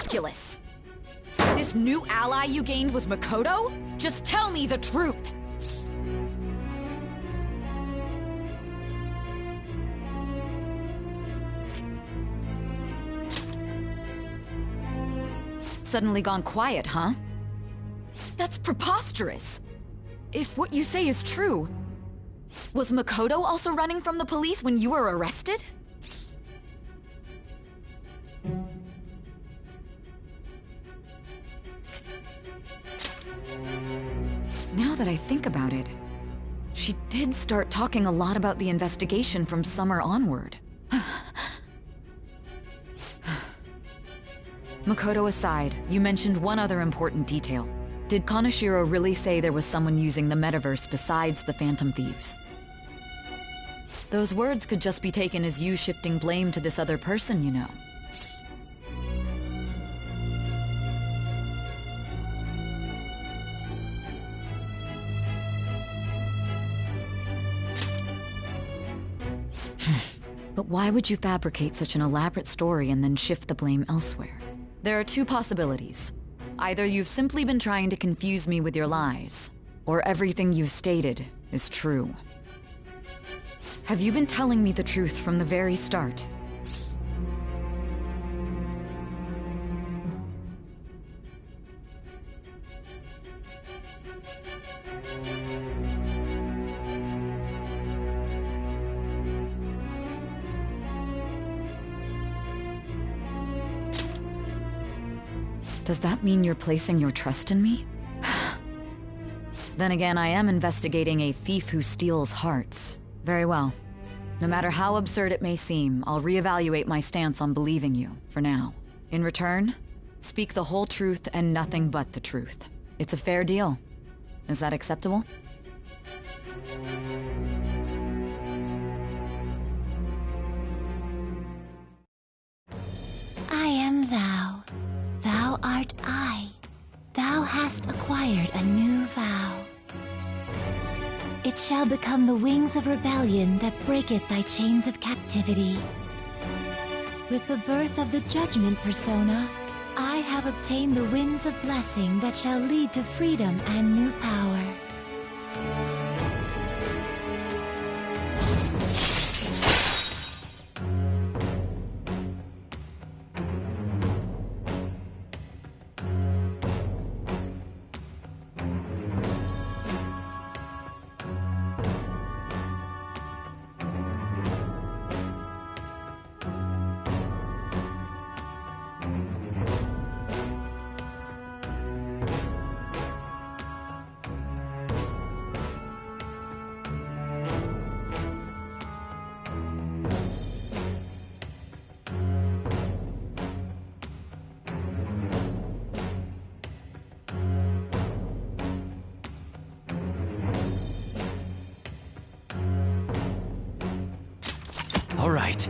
ridiculous! This new ally you gained was Makoto? Just tell me the truth! Suddenly gone quiet, huh? That's preposterous! If what you say is true, was Makoto also running from the police when you were arrested? Now that I think about it, she did start talking a lot about the investigation from summer onward. Makoto aside, you mentioned one other important detail. Did Kaneshiro really say there was someone using the metaverse besides the Phantom Thieves? Those words could just be taken as you shifting blame to this other person, you know. But why would you fabricate such an elaborate story and then shift the blame elsewhere? There are two possibilities. Either you've simply been trying to confuse me with your lies, or everything you've stated is true. Have you been telling me the truth from the very start? Does that mean you're placing your trust in me? Then again, I am investigating a thief who steals hearts. Very well. No matter how absurd it may seem, I'll reevaluate my stance on believing you, for now. In return, speak the whole truth and nothing but the truth. It's a fair deal. Is that acceptable? I am thou. Thou art I. Thou hast acquired a new vow. It shall become the wings of rebellion that breaketh thy chains of captivity. With the birth of the Judgment Persona, I have obtained the winds of blessing that shall lead to freedom and new power. All right.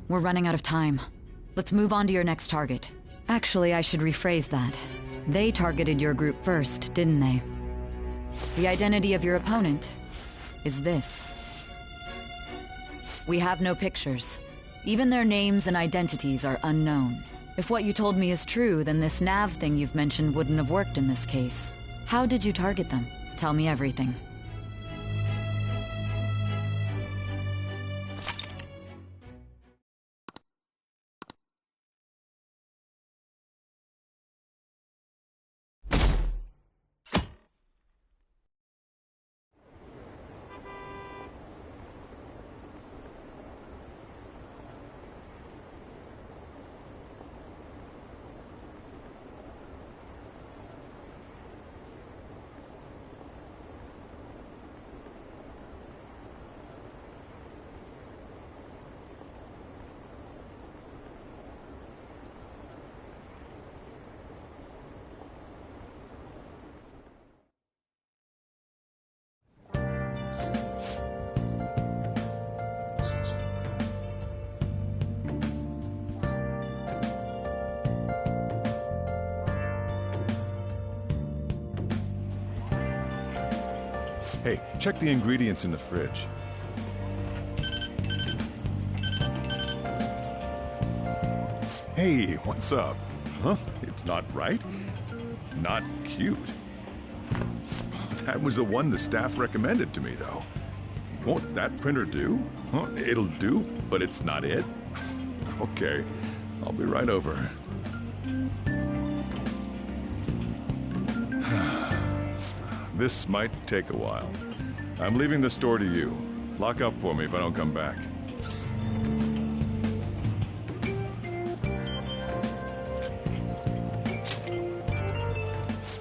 We're running out of time. Let's move on to your next target. Actually, I should rephrase that. They targeted your group first, didn't they? The identity of your opponent is this. We have no pictures. Even their names and identities are unknown. If what you told me is true, then this nav thing you've mentioned wouldn't have worked in this case. How did you target them? Tell me everything. Hey, check the ingredients in the fridge. Hey, what's up? Huh? It's not right? Not cute. That was the one the staff recommended to me, though. Won't that printer do? Huh? It'll do, but it's not it? Okay, I'll be right over. This might take a while. I'm leaving the store to you. Lock up for me if I don't come back.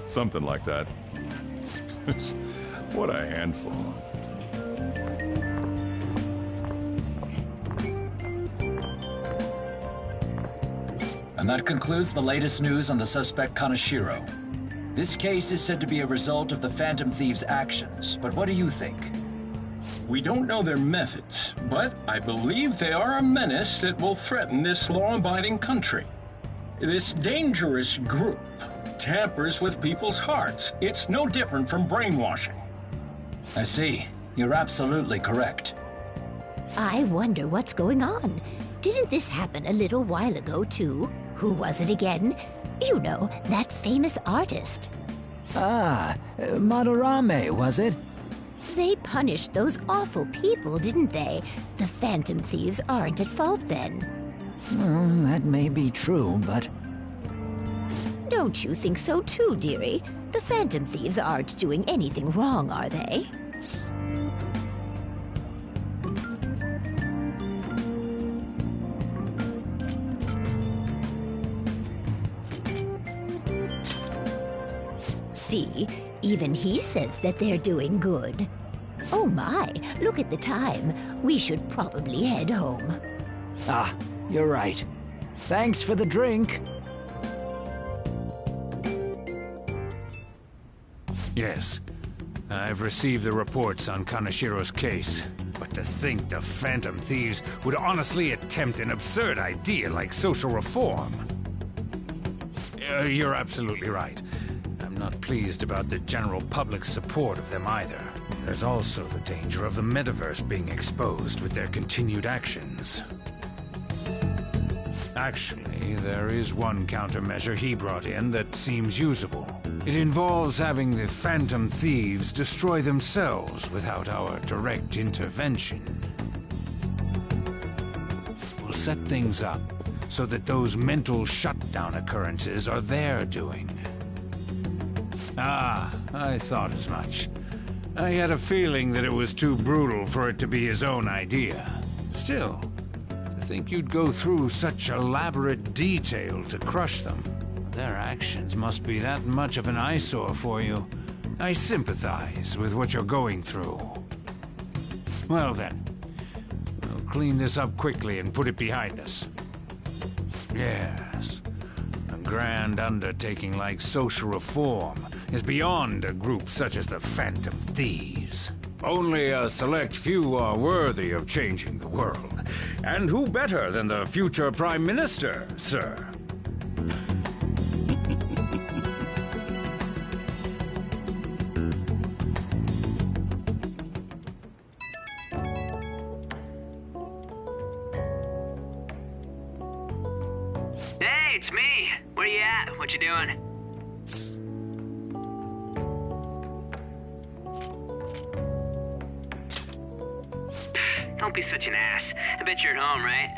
Something like that. What a handful. And that concludes the latest news on the suspect Kaneshiro. This case is said to be a result of the Phantom Thieves' actions, but what do you think? We don't know their methods, but I believe they are a menace that will threaten this law-abiding country. This dangerous group tampers with people's hearts. It's no different from brainwashing. I see. You're absolutely correct. I wonder what's going on. Didn't this happen a little while ago, too? Who was it again? You know, that famous artist. Ah, Madarame, was it? They punished those awful people, didn't they? The Phantom Thieves aren't at fault then. Well, that may be true, but... Don't you think so too, dearie? The Phantom Thieves aren't doing anything wrong, are they? See, even he says that they're doing good. Oh my, look at the time. We should probably head home. Ah, you're right. Thanks for the drink. Yes, I've received the reports on Kaneshiro's case. But to think the Phantom Thieves would honestly attempt an absurd idea like social reform. You're absolutely right. I'm not pleased about the general public's support of them either. There's also the danger of the metaverse being exposed with their continued actions. Actually, there is one countermeasure he brought in that seems usable. It involves having the Phantom Thieves destroy themselves without our direct intervention. We'll set things up so that those mental shutdown occurrences are their doing. Ah, I thought as much. I had a feeling that it was too brutal for it to be his own idea. Still, to think you'd go through such elaborate detail to crush them. Their actions must be that much of an eyesore for you. I sympathize with what you're going through. Well then, we'll clean this up quickly and put it behind us. Yes, a grand undertaking like social reform is beyond a group such as the Phantom Thieves. Only a select few are worthy of changing the world. And who better than the future Prime Minister, sir? Hey, it's me. Where you at? What you doing? Don't be such an ass. I bet you're at home, right?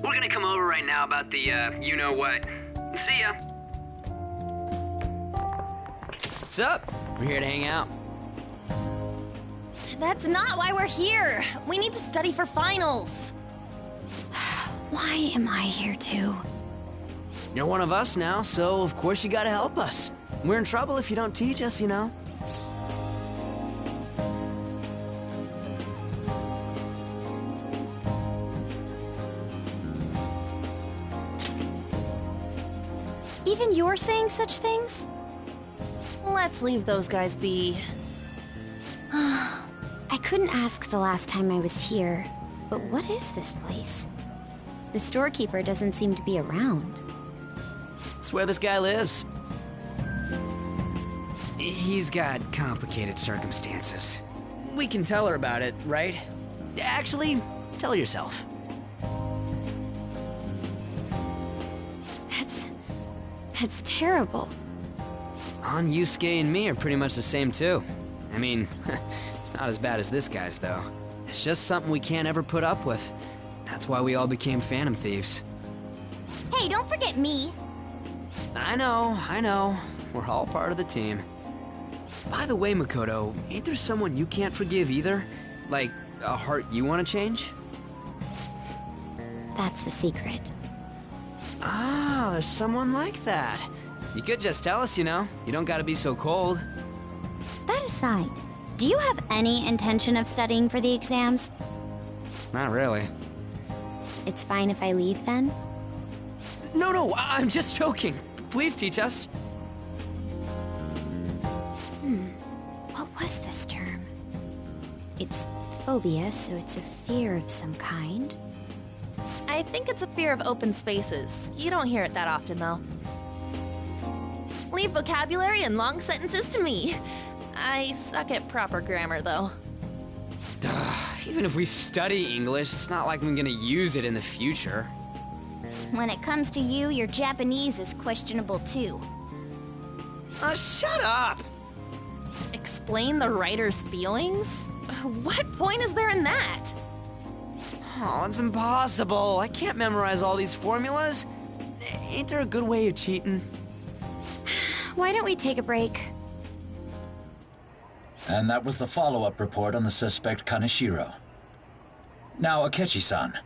We're gonna come over right now about the, you-know-what. See ya. What's up? We're here to hang out. That's not why we're here. We need to study for finals. Why am I here too? You're one of us now, so of course you gotta help us. We're in trouble if you don't teach us, you know. Even you're saying such things? Let's leave those guys be. I couldn't ask the last time I was here, but what is this place? The storekeeper doesn't seem to be around. It's where this guy lives. He's got complicated circumstances. We can tell her about it, right? Actually, tell yourself. That's terrible. On Yusuke and me are pretty much the same too. I mean, it's not as bad as this guy's though. It's just something we can't ever put up with. That's why we all became Phantom Thieves. Hey, don't forget me. I know. We're all part of the team. By the way, Makoto, ain't there someone you can't forgive either? Like, a heart you want to change? That's a secret. Ah, there's someone like that. You could just tell us, you know. You don't gotta be so cold. That aside, do you have any intention of studying for the exams? Not really. It's fine if I leave then? No, I'm just joking. Please teach us. What was this term? It's phobia, so it's a fear of some kind. I think it's a fear of open spaces. You don't hear it that often, though. Leave vocabulary and long sentences to me. I suck at proper grammar, though. Even if we study English, it's not like I'm gonna use it in the future. When it comes to you, your Japanese is questionable, too. Shut up! Explain the writer's feelings? What point is there in that? Oh, it's impossible. I can't memorize all these formulas. Ain't there a good way of cheating? Why don't we take a break? And that was the follow-up report on the suspect Kaneshiro. Now, Akechi-san.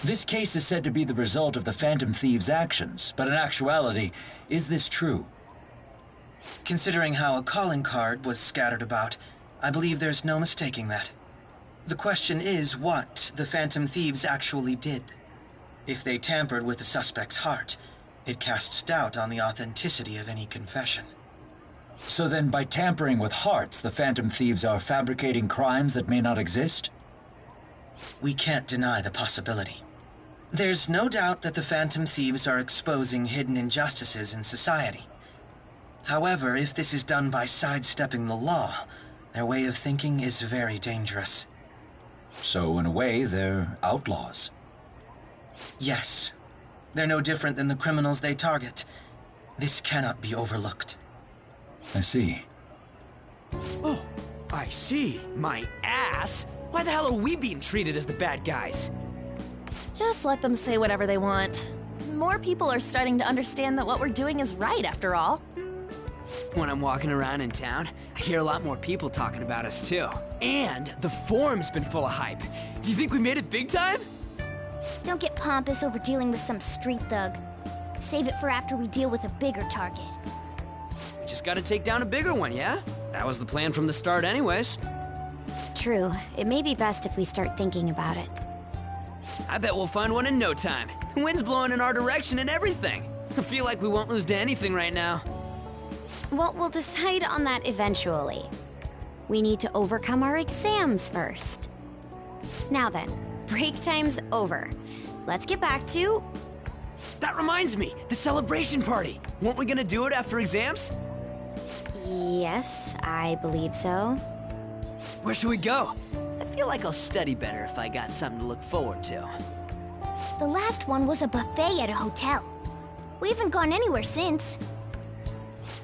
This case is said to be the result of the Phantom Thieves' actions, but in actuality, is this true? Considering how a calling card was scattered about, I believe there's no mistaking that. The question is what the Phantom Thieves actually did. If they tampered with the suspect's heart, it casts doubt on the authenticity of any confession. So then, by tampering with hearts, the Phantom Thieves are fabricating crimes that may not exist? We can't deny the possibility. There's no doubt that the Phantom Thieves are exposing hidden injustices in society. However, if this is done by sidestepping the law, their way of thinking is very dangerous. So, in a way, they're outlaws. Yes. They're no different than the criminals they target. This cannot be overlooked. I see. Oh, I see. My ass? Why the hell are we being treated as the bad guys? Just let them say whatever they want. More people are starting to understand that what we're doing is right, after all. When I'm walking around in town, I hear a lot more people talking about us too. And the forum's been full of hype. Do you think we made it big time? Don't get pompous over dealing with some street thug. Save it for after we deal with a bigger target. We just gotta take down a bigger one, yeah? That was the plan from the start anyways. True. It may be best if we start thinking about it. I bet we'll find one in no time. The wind's blowing in our direction and everything. I feel like we won't lose to anything right now. Well, we'll decide on that eventually. We need to overcome our exams first. Now then, break time's over. Let's get back to... That reminds me, the celebration party. Weren't we gonna do it after exams? Yes, I believe so. Where should we go? I feel like I'll study better if I got something to look forward to. The last one was a buffet at a hotel. We haven't gone anywhere since.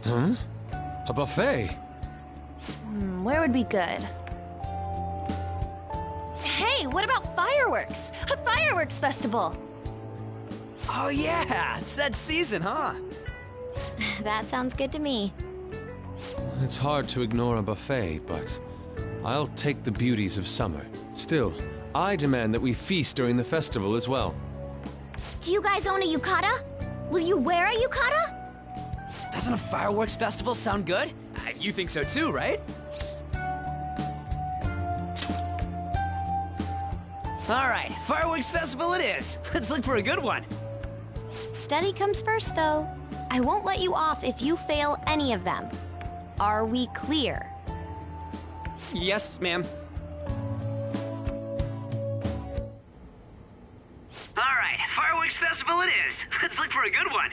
Hmm? A buffet? Where would be good? Hey, what about fireworks? A fireworks festival! Oh yeah, it's that season, huh? That sounds good to me. It's hard to ignore a buffet, but I'll take the beauties of summer. Still, I demand that we feast during the festival as well. Do you guys own a yukata? Will you wear a yukata? Doesn't a fireworks festival sound good? You think so too, right? Alright, fireworks festival it is. Let's look for a good one. Study comes first, though. I won't let you off if you fail any of them. Are we clear? Yes, ma'am. Alright, fireworks festival it is. Let's look for a good one.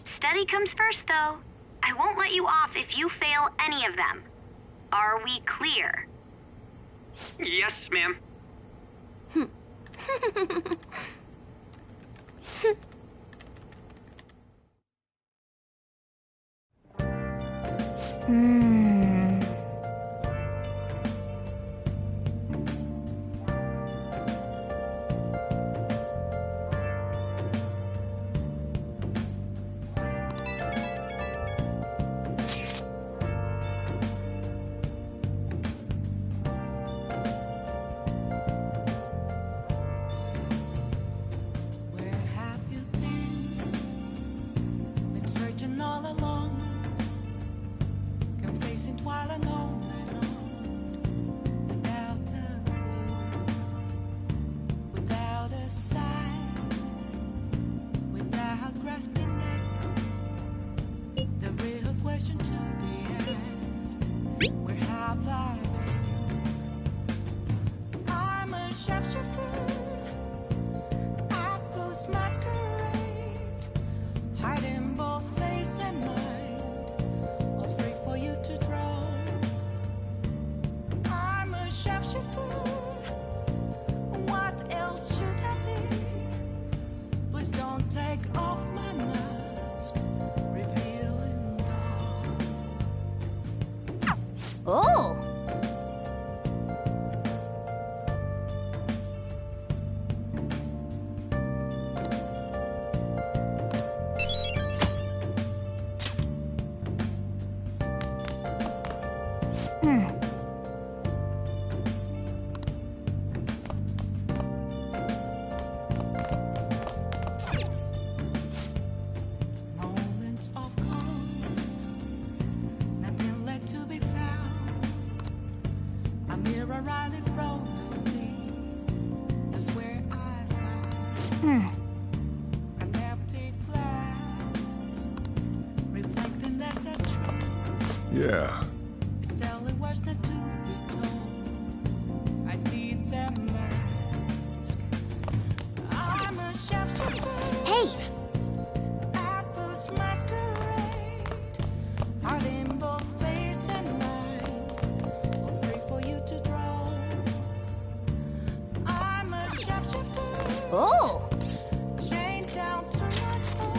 Study comes first, though. I won't let you off if you fail any of them. Are we clear? Yes, ma'am. Oh! Moments of calm, nothing left to be found. A mirror right in front of me, that's where I found an empty glass, reflecting that's a truth. Yeah. It's telling words not to be told. I need that mask. I'm a chef. Hey! Apples masquerade, heart in both face and mind, all free for you to draw. I'm a shapeshifter. Oh! Chained down to my core.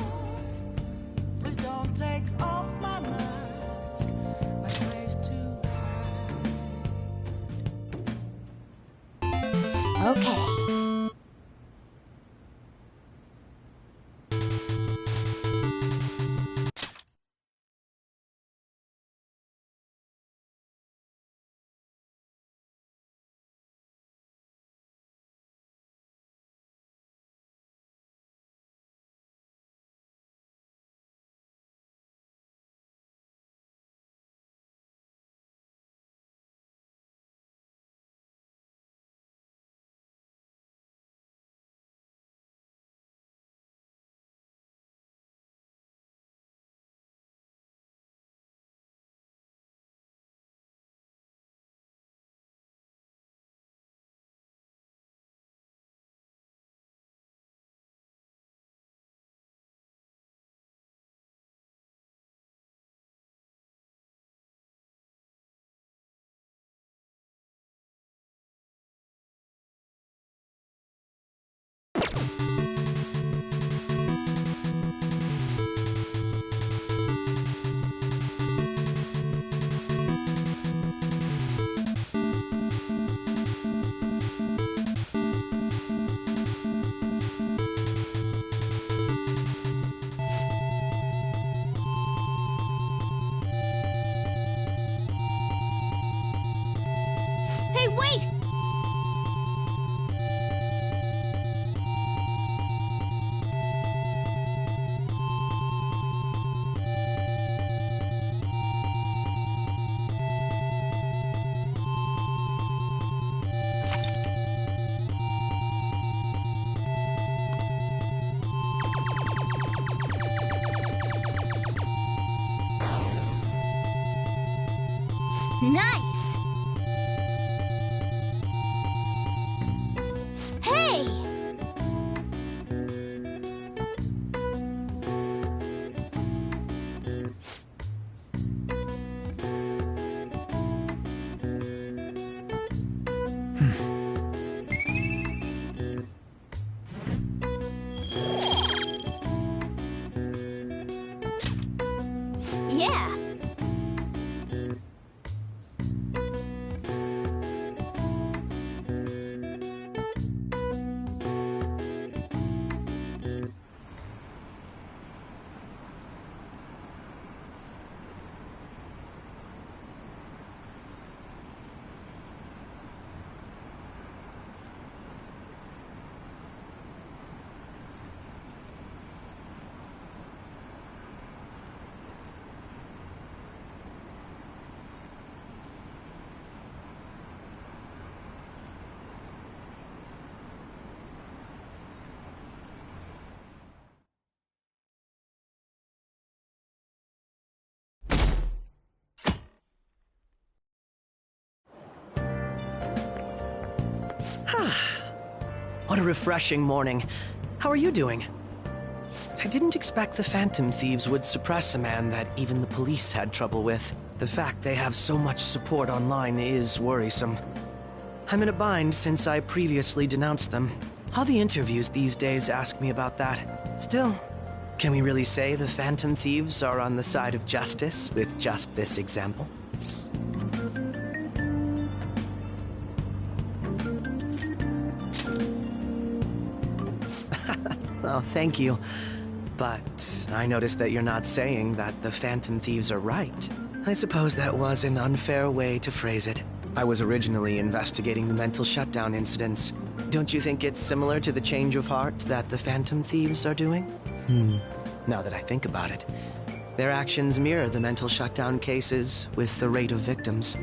Please don't take off my mask. My place to hide. Okay. Hey, wait! Nice! Hey! Yeah! What a refreshing morning. How are you doing? I didn't expect the Phantom Thieves would suppress a man that even the police had trouble with. The fact they have so much support online is worrisome. I'm in a bind since I previously denounced them. All the interviews these days ask me about that. Still, can we really say the Phantom Thieves are on the side of justice with just this example? Well, thank you. But I noticed that you're not saying that the Phantom Thieves are right. I suppose that was an unfair way to phrase it. I was originally investigating the mental shutdown incidents. Don't you think it's similar to the change of heart that the Phantom Thieves are doing? Now that I think about it, their actions mirror the mental shutdown cases with the rate of victims.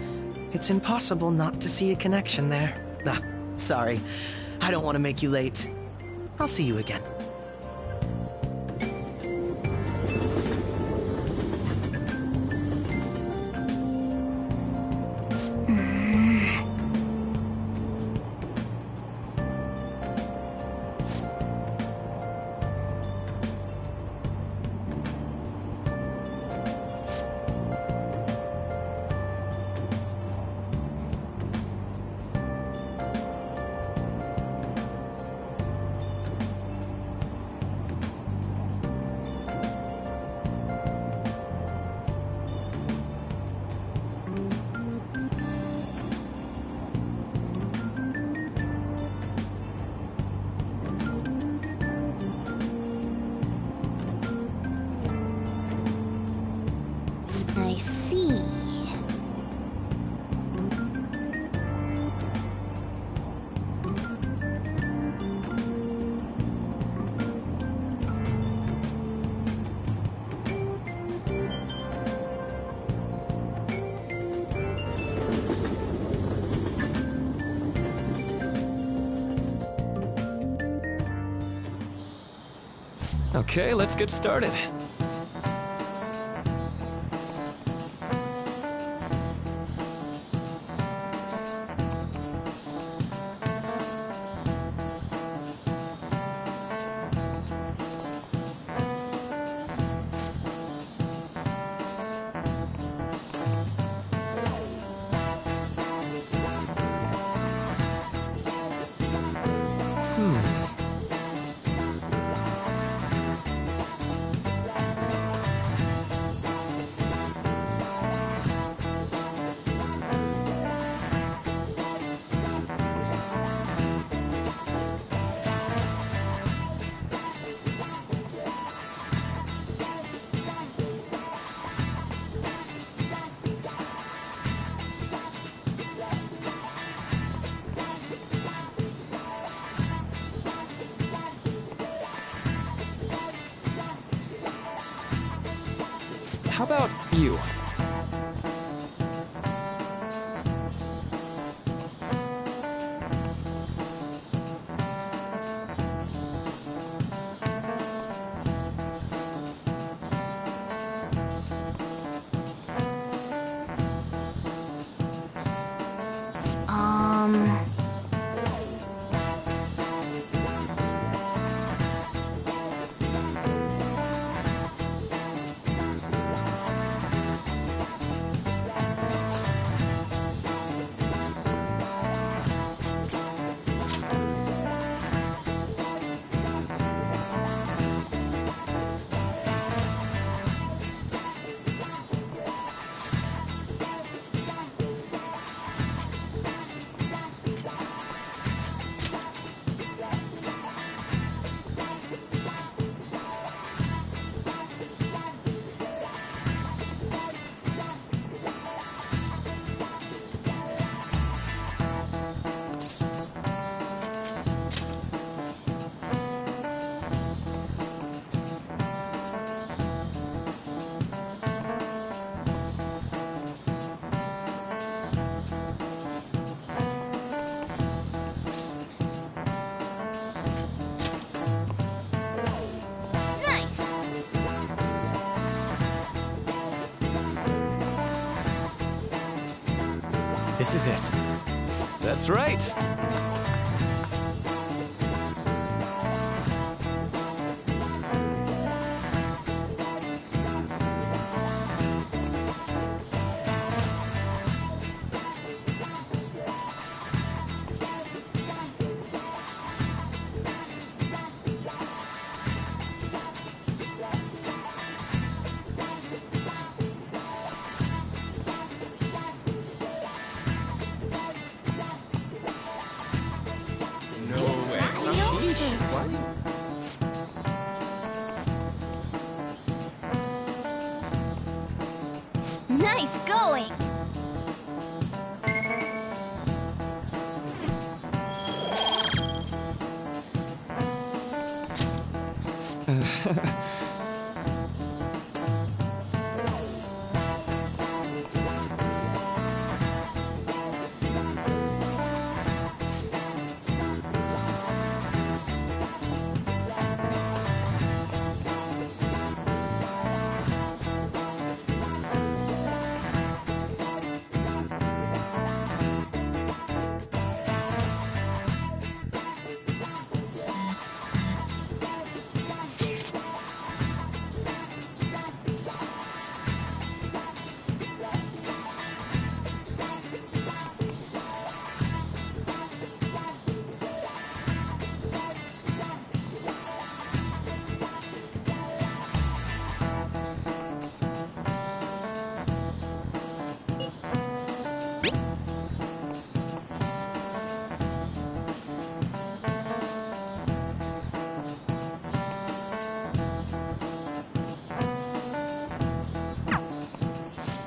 It's impossible not to see a connection there. Sorry. I don't want to make you late. I'll see you again. I see. Okay, let's get started. How about you? This is it. That's right.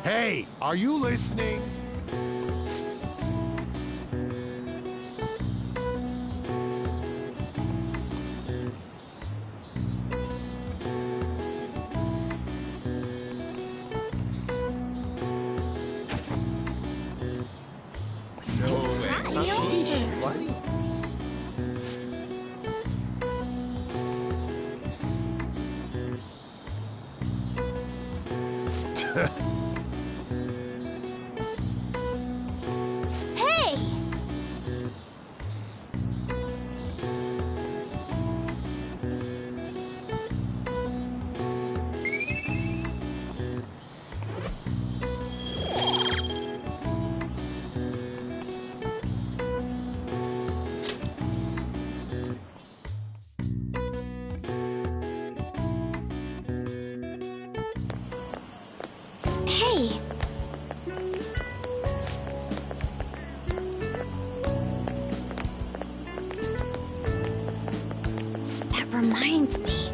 Hey, are you listening? Hey! That reminds me.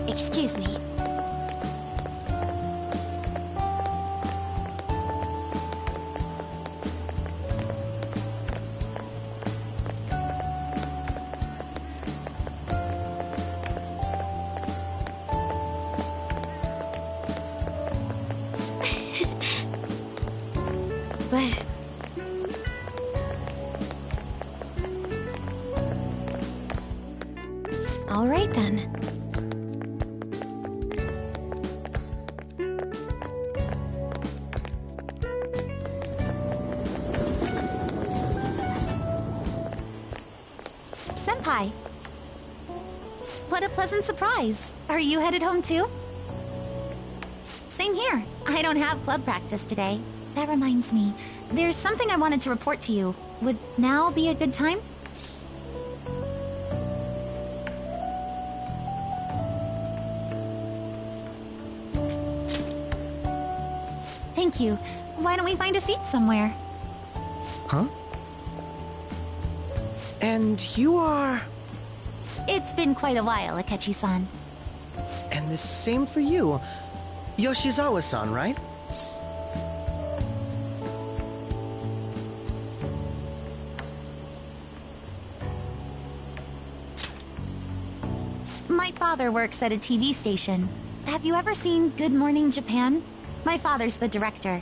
Excuse me. But... all right then. Senpai! What a pleasant surprise! Are you headed home too? Same here. I don't have club practice today. That reminds me, there's something I wanted to report to you. Would now be a good time? Thank you. Why don't we find a seat somewhere? Huh? And you are... It's been quite a while, Akechi-san. And the same for you. Yoshizawa-san, right? My father works at a TV station. Have you ever seen Good Morning Japan? My father's the director.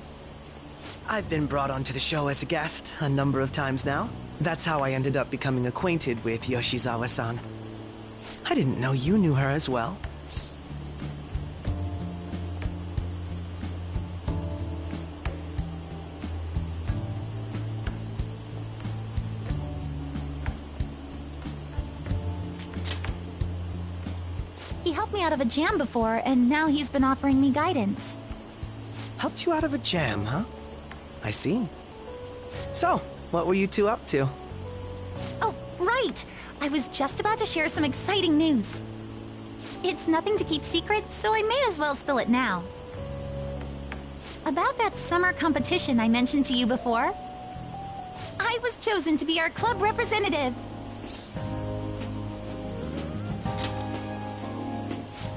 I've been brought onto the show as a guest a number of times now. That's how I ended up becoming acquainted with Yoshizawa-san. I didn't know you knew her as well. helped me out of a jam before, and now he's been offering me guidance. Helped you out of a jam, huh? I see. So, what were you two up to? Oh, right! I was just about to share some exciting news. It's nothing to keep secret, so I may as well spill it now. About that summer competition I mentioned to you before, I was chosen to be our club representative.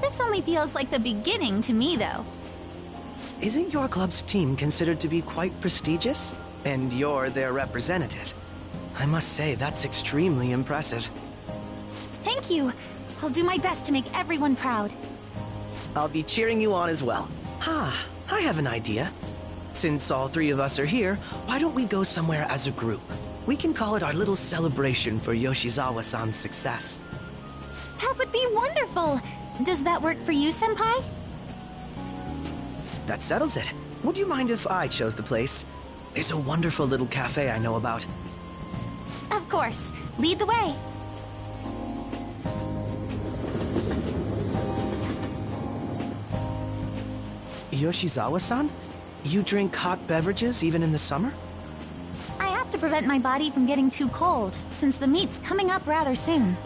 This only feels like the beginning to me, though. Isn't your club's team considered to be quite prestigious? And you're their representative. I must say, that's extremely impressive. Thank you. I'll do my best to make everyone proud. I'll be cheering you on as well. I have an idea. Since all three of us are here, why don't we go somewhere as a group? We can call it our little celebration for Yoshizawa-san's success. That would be wonderful! Does that work for you, Senpai? That settles it. Would you mind if I chose the place? There's a wonderful little cafe I know about. Of course. Lead the way. Yoshizawa-san? You drink hot beverages even in the summer? I have to prevent my body from getting too cold, since the meet's coming up rather soon.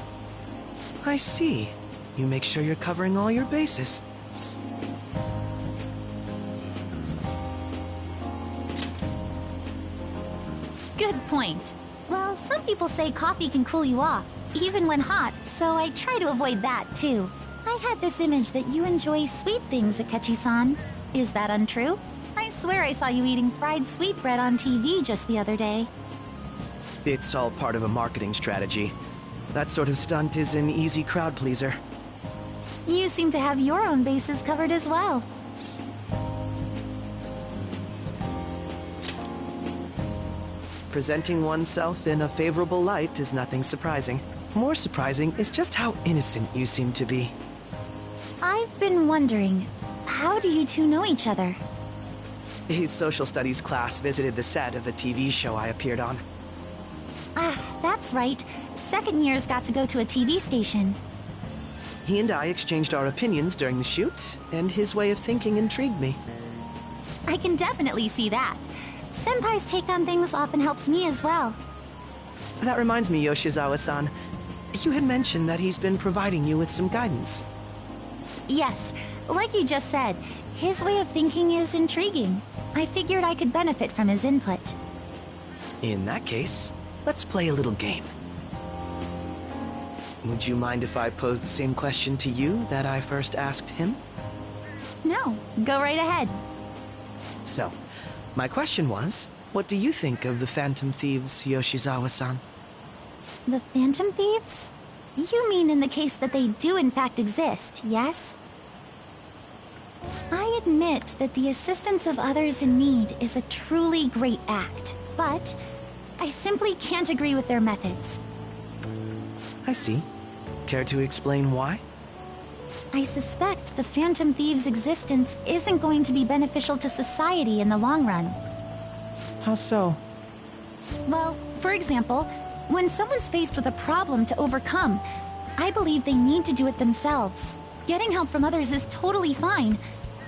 I see. You make sure you're covering all your bases. Good point. Well, some people say coffee can cool you off, even when hot, so I try to avoid that, too. I had this image that you enjoy sweet things, Akechi-san. Is that untrue? I swear I saw you eating fried sweetbread on TV just the other day. It's all part of a marketing strategy. That sort of stunt is an easy crowd pleaser. You seem to have your own bases covered as well. Presenting oneself in a favorable light is nothing surprising. More surprising is just how innocent you seem to be. I've been wondering, how do you two know each other? His social studies class visited the set of a TV show I appeared on. Ah, that's right. Second years got to go to a TV station. He and I exchanged our opinions during the shoot, and his way of thinking intrigued me. I can definitely see that. Senpai's take on things often helps me as well. That reminds me, Yoshizawa-san. You had mentioned that he's been providing you with some guidance. Yes, like you just said, his way of thinking is intriguing. I figured I could benefit from his input. In that case, let's play a little game. Would you mind if I posed the same question to you that I first asked him? No, go right ahead. So, my question was, what do you think of the Phantom Thieves, Yoshizawa-san? The Phantom Thieves? You mean in the case that they do in fact exist, yes? I admit that the assistance of others in need is a truly great act, but I simply can't agree with their methods. I see. Care to explain why? I suspect the Phantom Thieves' existence isn't going to be beneficial to society in the long run. How so? Well, for example, when someone's faced with a problem to overcome, I believe they need to do it themselves. Getting help from others is totally fine,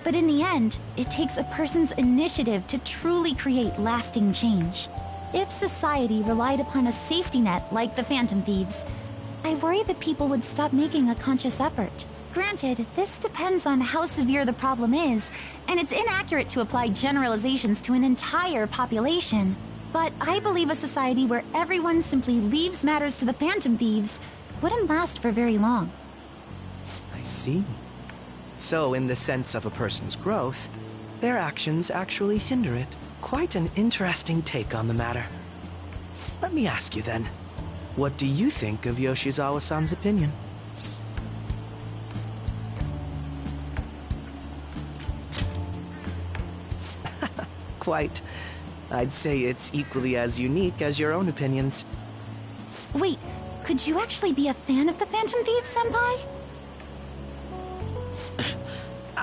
but in the end, it takes a person's initiative to truly create lasting change. If society relied upon a safety net like the Phantom Thieves, I worry that people would stop making a conscious effort. Granted, this depends on how severe the problem is, and it's inaccurate to apply generalizations to an entire population. But I believe a society where everyone simply leaves matters to the Phantom Thieves wouldn't last for very long. I see. So, in the sense of a person's growth, their actions actually hinder it. Quite an interesting take on the matter. Let me ask you then, what do you think of Yoshizawa-san's opinion? Quite. I'd say it's equally as unique as your own opinions. Wait, could you actually be a fan of the Phantom Thieves, Senpai?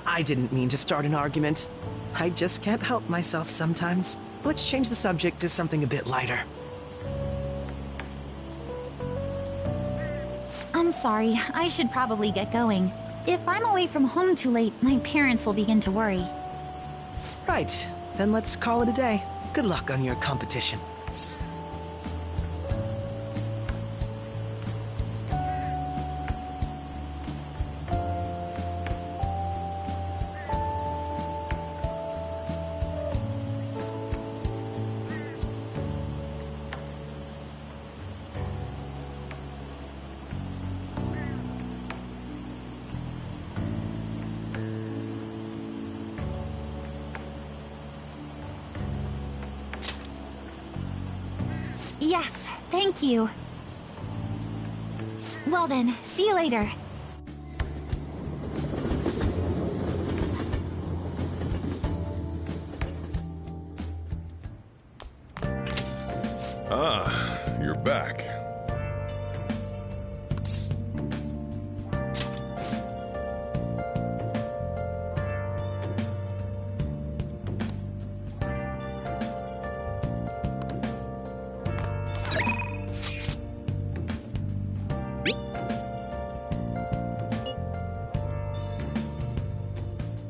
I didn't mean to start an argument. I just can't help myself sometimes. Let's change the subject to something a bit lighter. I'm sorry, I should probably get going. If I'm away from home too late, my parents will begin to worry. Right. Then let's call it a day. Good luck on your competition. Yes, thank you. Well then, see you later. Ah, you're back.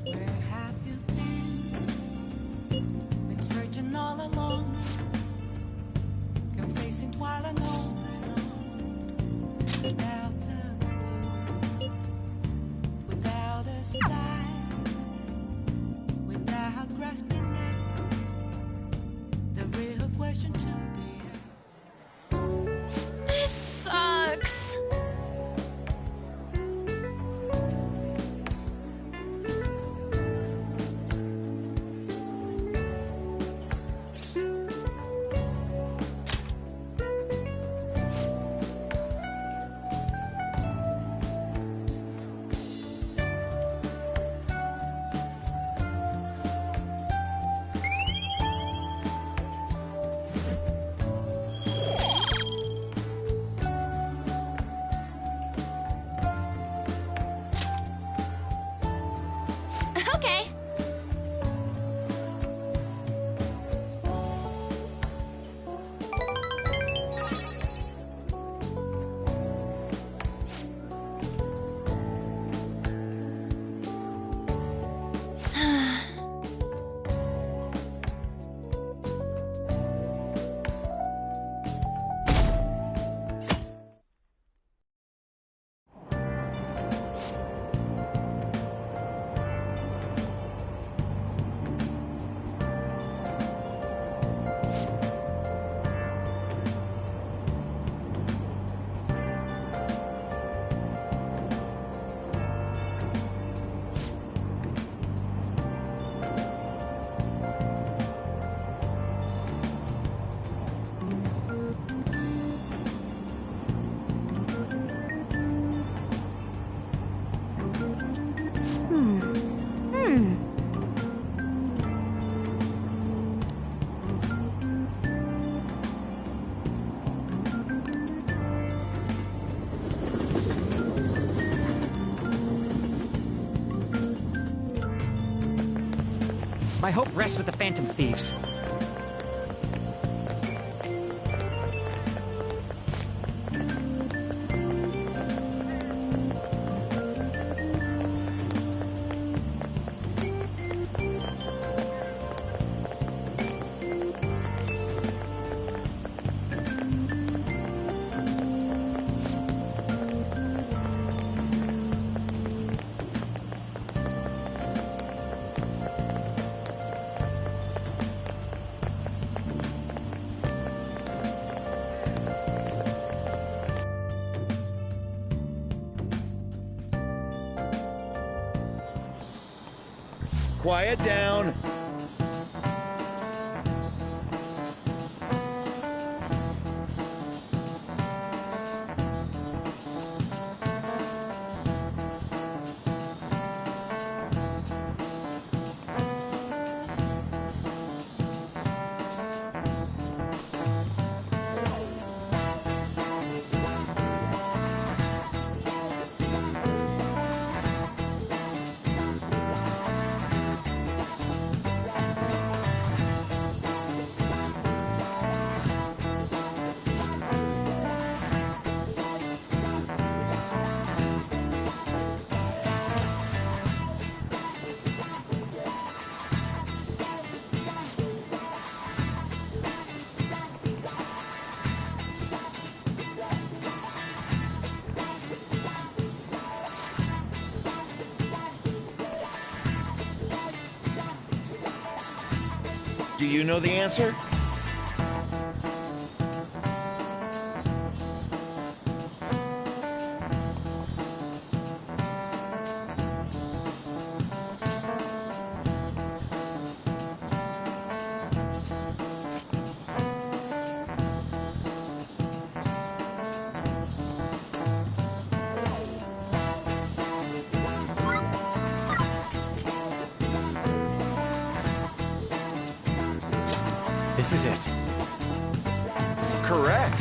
Where have you been? Been searching all along, confessing twilight on and on, without a clue, without a sign, without grasping it. The real question to be asked. This sucks. Okay. My hope rests with the Phantom Thieves. Quiet down. Do you know the answer? This is it. Correct.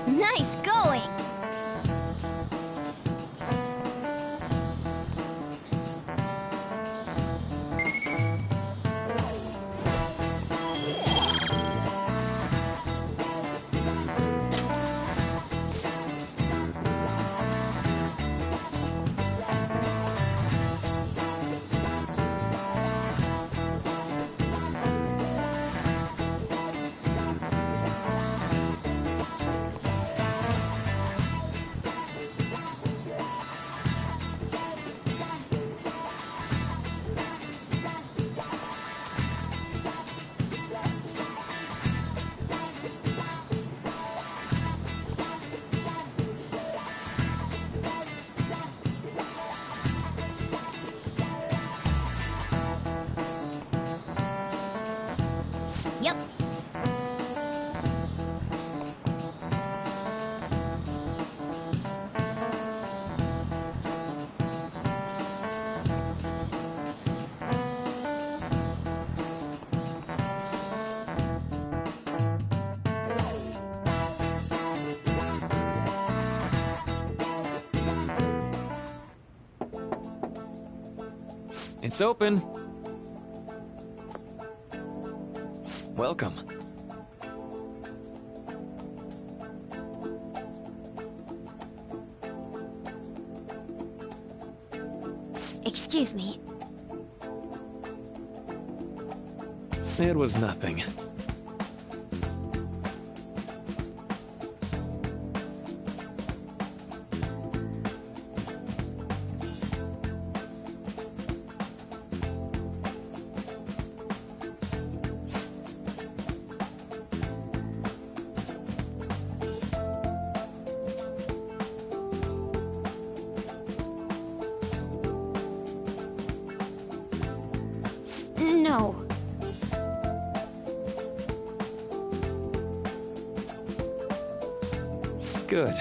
Nice going! Yep. It's open. Welcome. Excuse me. It was nothing. No. Good.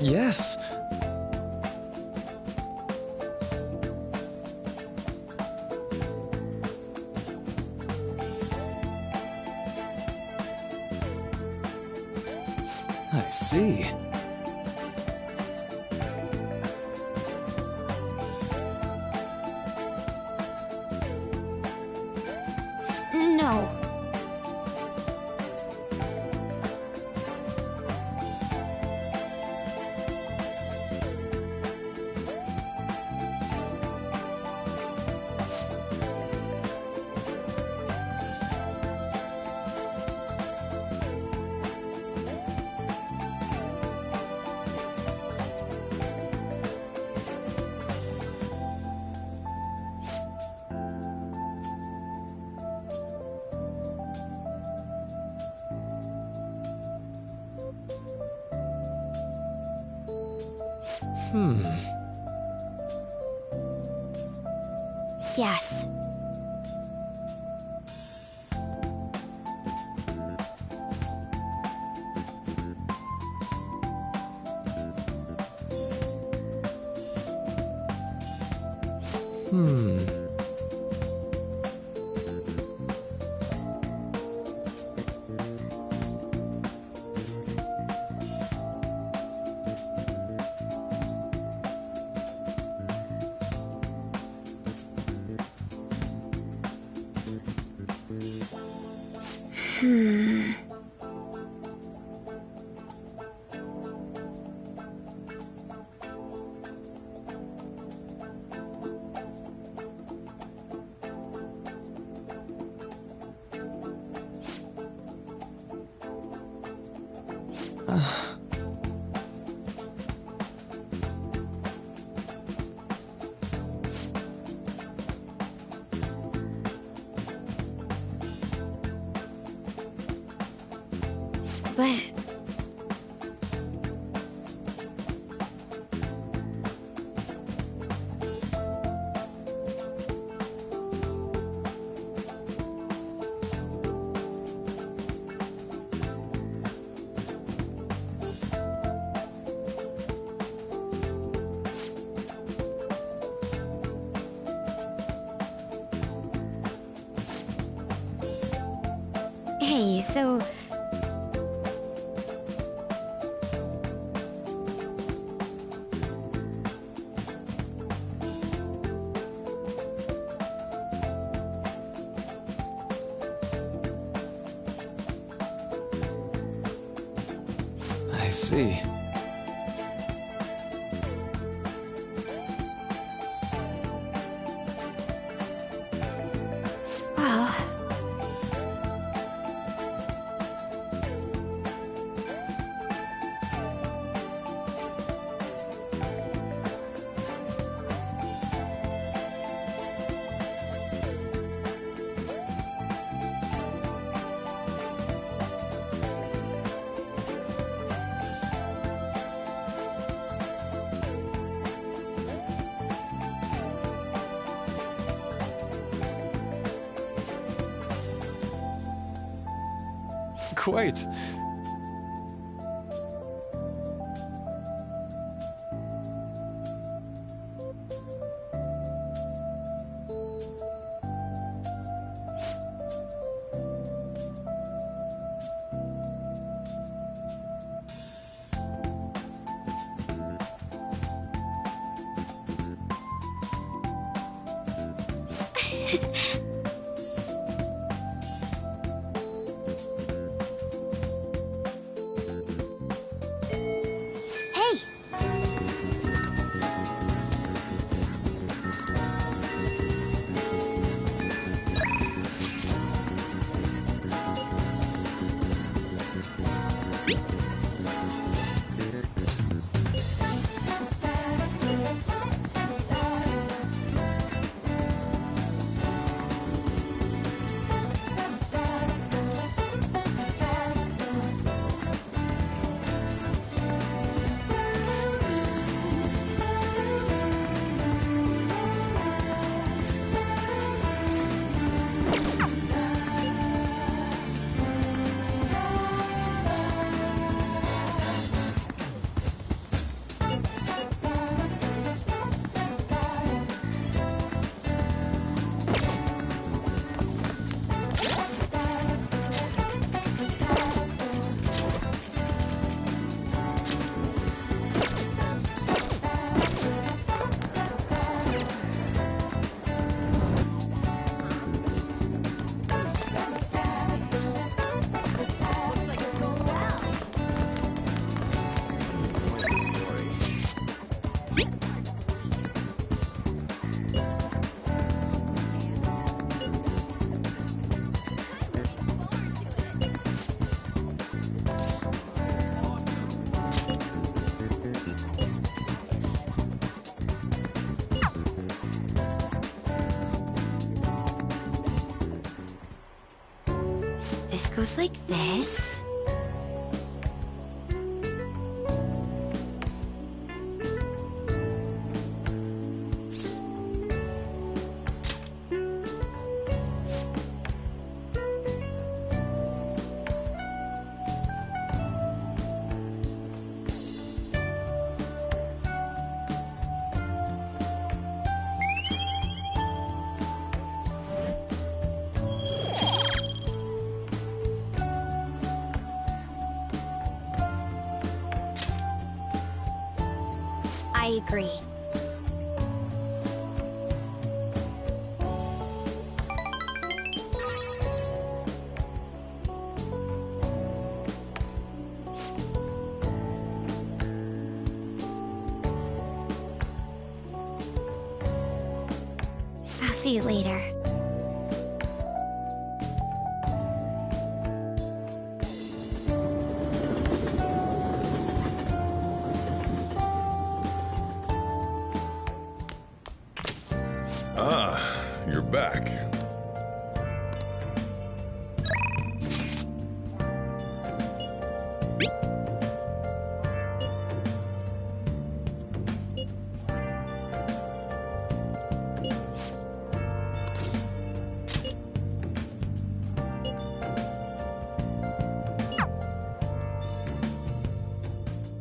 Yes. I see. No. Yes. But... Hey, so... I see. Well... Quite. This goes like this. I agree. I'll see you later. Ah, you're back.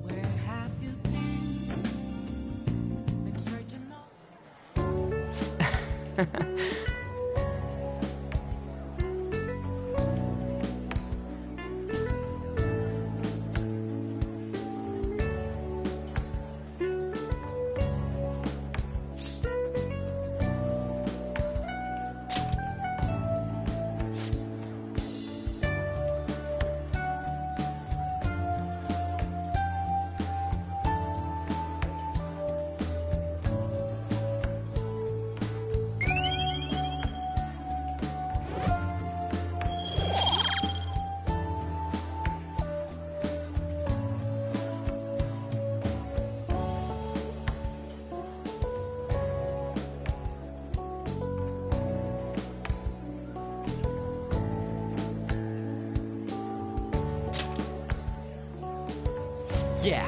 Where have you been searching all Yeah.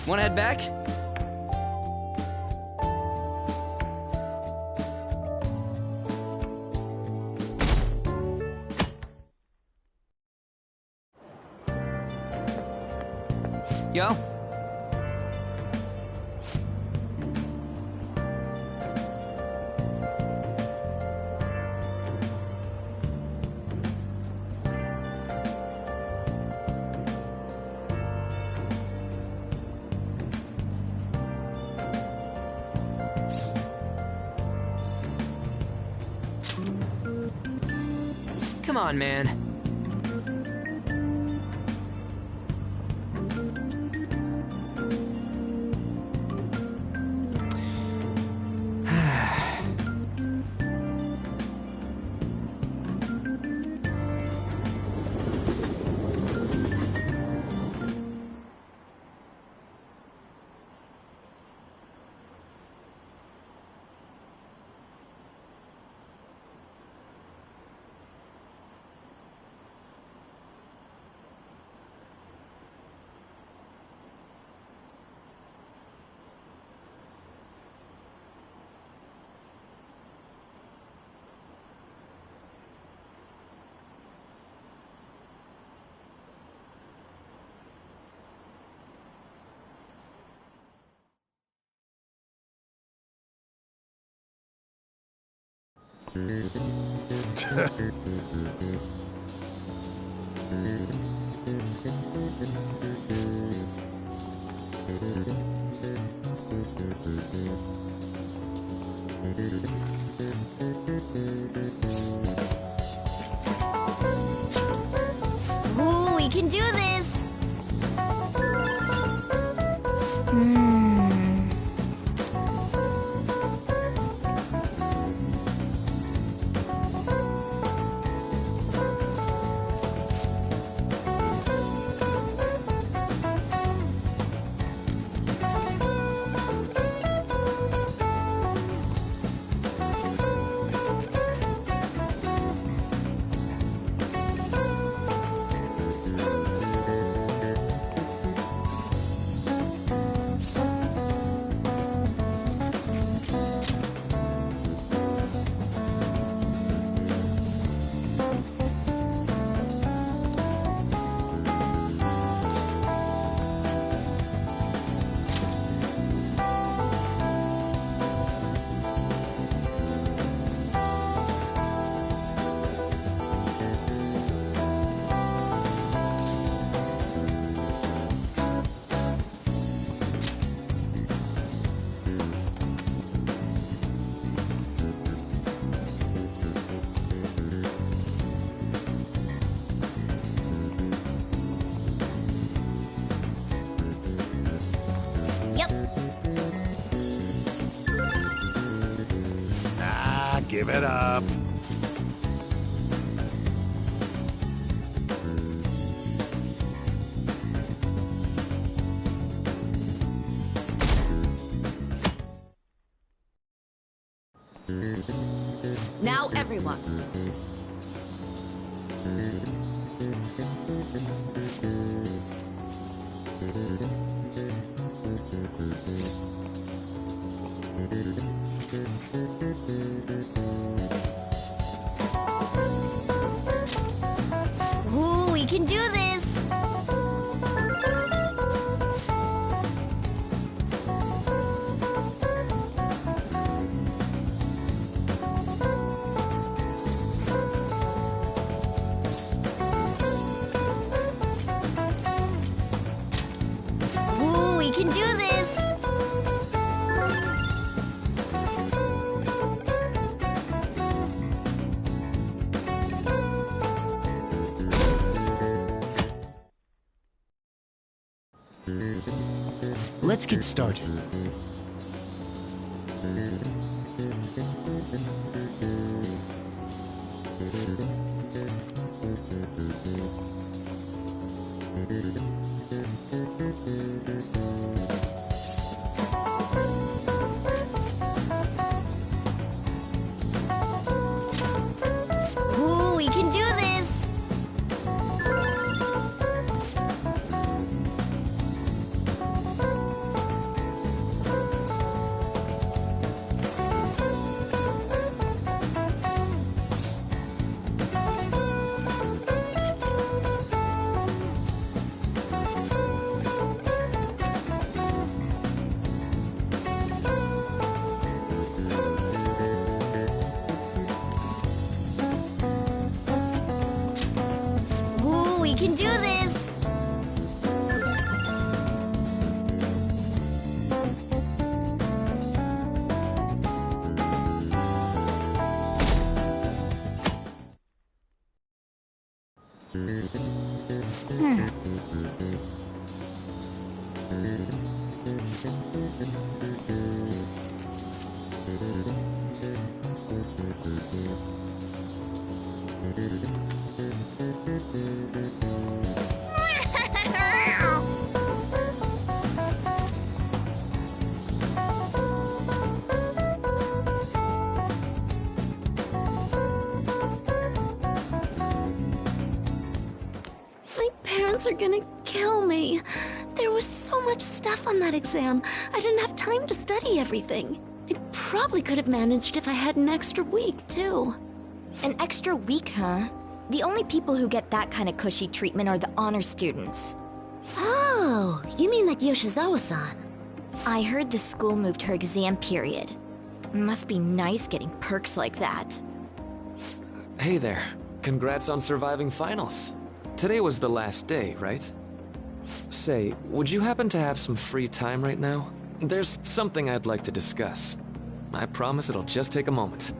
Wanna head back? Yo. Come on, man. Ooh, we can do this! Give it up. Now, everyone. Ooh, we can do this! Ooh, we can do this! Let's get started. Ooh, we can do this! Ooh, we can do this! My parents are gonna kill me. There was so much stuff on that exam. I didn't have time to study everything. I probably could have managed if I had an extra week, too. An extra week, huh? The only people who get that kind of cushy treatment are the honor students. Oh, you mean like Yoshizawa-san? I heard the school moved her exam period. Must be nice getting perks like that. Hey there. Congrats on surviving finals. Today was the last day, right? Say, would you happen to have some free time right now? There's something I'd like to discuss. I promise it'll just take a moment.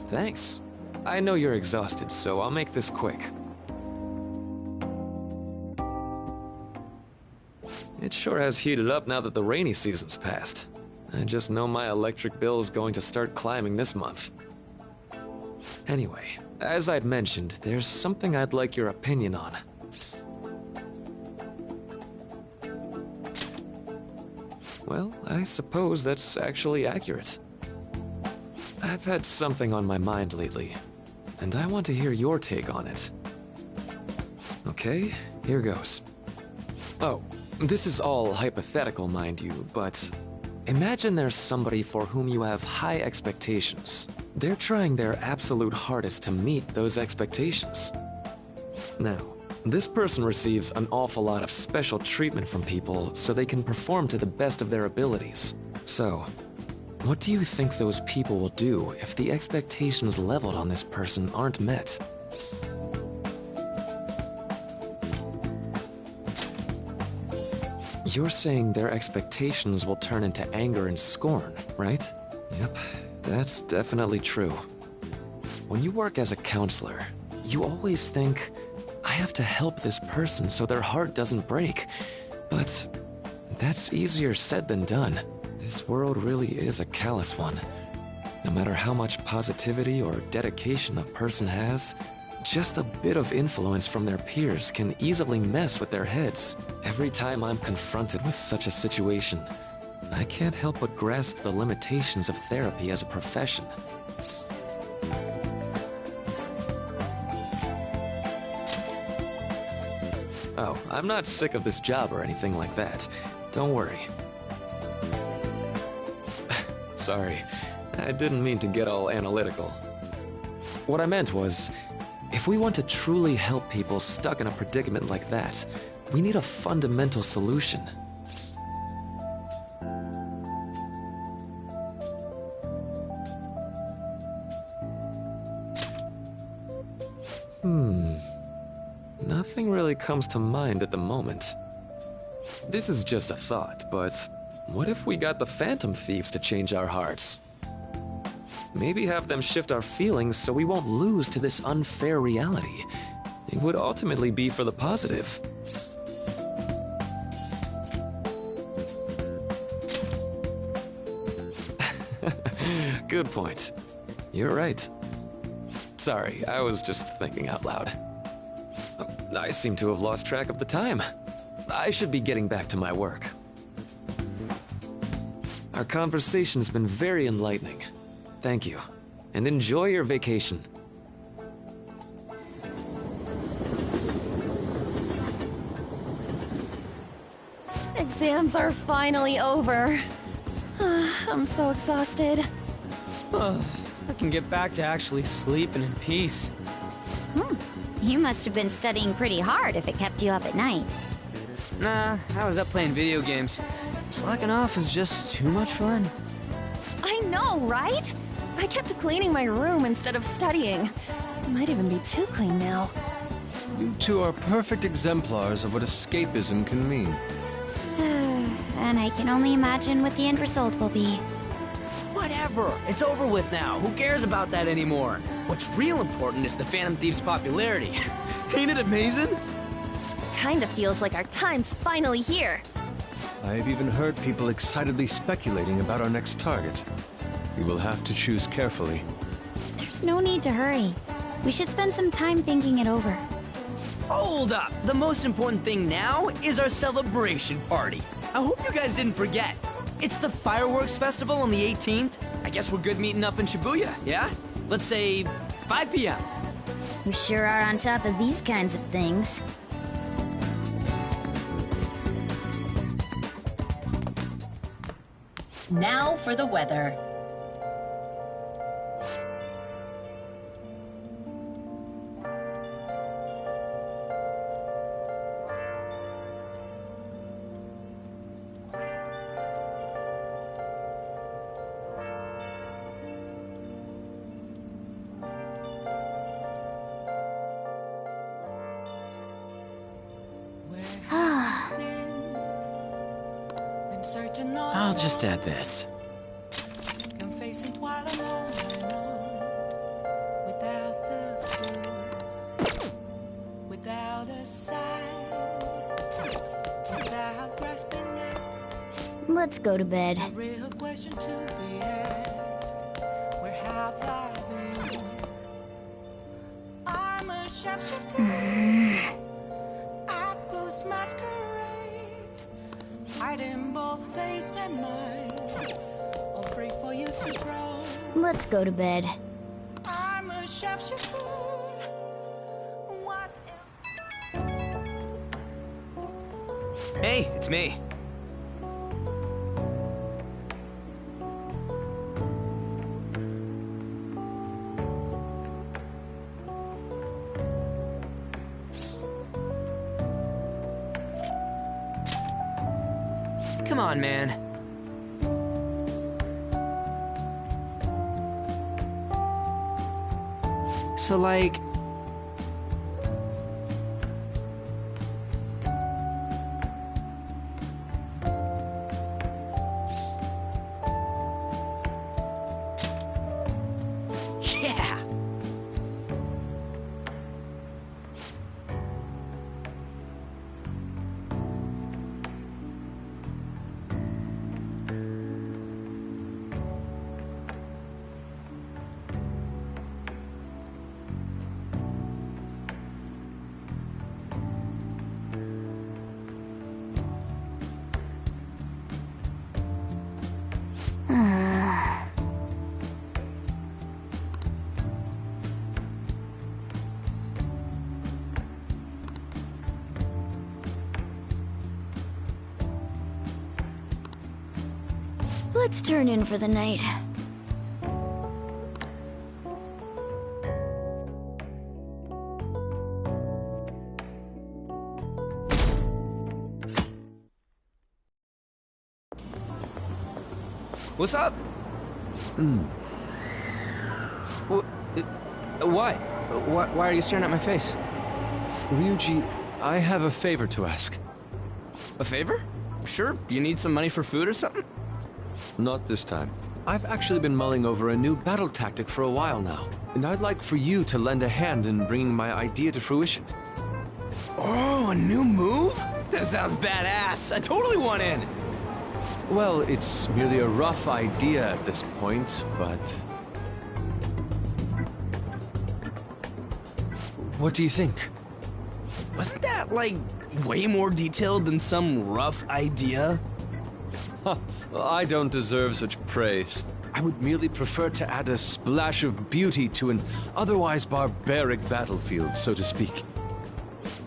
Thanks. I know you're exhausted, so I'll make this quick. It sure has heated up now that the rainy season's passed. I just know my electric bill is going to start climbing this month. Anyway, as I'd mentioned, there's something I'd like your opinion on. Well, I suppose that's actually accurate. I've had something on my mind lately, and I want to hear your take on it. Okay, here goes. Oh, this is all hypothetical, mind you, but imagine there's somebody for whom you have high expectations. They're trying their absolute hardest to meet those expectations. Now, this person receives an awful lot of special treatment from people so they can perform to the best of their abilities. So, what do you think those people will do if the expectations leveled on this person aren't met? You're saying their expectations will turn into anger and scorn, right? Yep, That's definitely true. When you work as a counselor, you always think, I have to help this person so their heart doesn't break. But that's easier said than done. This world really is a callous one. No matter how much positivity or dedication a person has, just a bit of influence from their peers can easily mess with their heads. Every time I'm confronted with such a situation, I can't help but grasp the limitations of therapy as a profession. Oh, I'm not sick of this job or anything like that. Don't worry. Sorry, I didn't mean to get all analytical. What I meant was, if we want to truly help people stuck in a predicament like that, we need a fundamental solution. Nothing really comes to mind at the moment. This is just a thought, but what if we got the Phantom Thieves to change our hearts? Maybe have them shift our feelings so we won't lose to this unfair reality. It would ultimately be for the positive. Good point. You're right. Sorry, I was just thinking out loud. I seem to have lost track of the time. I should be getting back to my work. Our conversation's been very enlightening. Thank you, and enjoy your vacation. Exams are finally over. I'm so exhausted. I can get back to actually sleeping in peace. You must have been studying pretty hard if it kept you up at night. Nah, I was up playing video games. Slacking off is just too much fun. I know, right? I kept cleaning my room instead of studying. It might even be too clean now. You two are perfect exemplars of what escapism can mean. And I can only imagine what the end result will be. Whatever! It's over with now. Who cares about that anymore? What's real important is the Phantom Thieves' popularity. Ain't it amazing? Kinda feels like our time's finally here. I've even heard people excitedly speculating about our next target. We will have to choose carefully. There's no need to hurry. We should spend some time thinking it over. Hold up! The most important thing now is our celebration party. I hope you guys didn't forget. It's the Fireworks Festival on the 18th. I guess we're good meeting up in Shibuya, yeah? Let's say 5 p.m. We sure are on top of these kinds of things. Now for the weather. I'll just add this. Without a sign, without grasping it. Let's go to bed. A real question to be asked. Where have I been? I'm a sharpshooter. At Booth's masquerade. Hiding both face and mind. All free for you to throw. Let's go to bed. I'm a sharpshooter. Hey, it's me. Come on, man. So, like... Yeah! Let's turn in for the night. What's up? What? Why are you staring at my face? Ryuji, I have a favor to ask. A favor? Sure, you need some money for food or something? Not this time. I've actually been mulling over a new battle tactic for a while now, and I'd like for you to lend a hand in bringing my idea to fruition. Oh, a new move? That sounds badass. I totally want in. Well, it's merely a rough idea at this point, but... What do you think? Wasn't that, like, way more detailed than some rough idea? Huh, well, I don't deserve such praise. I would merely prefer to add a splash of beauty to an otherwise barbaric battlefield, so to speak.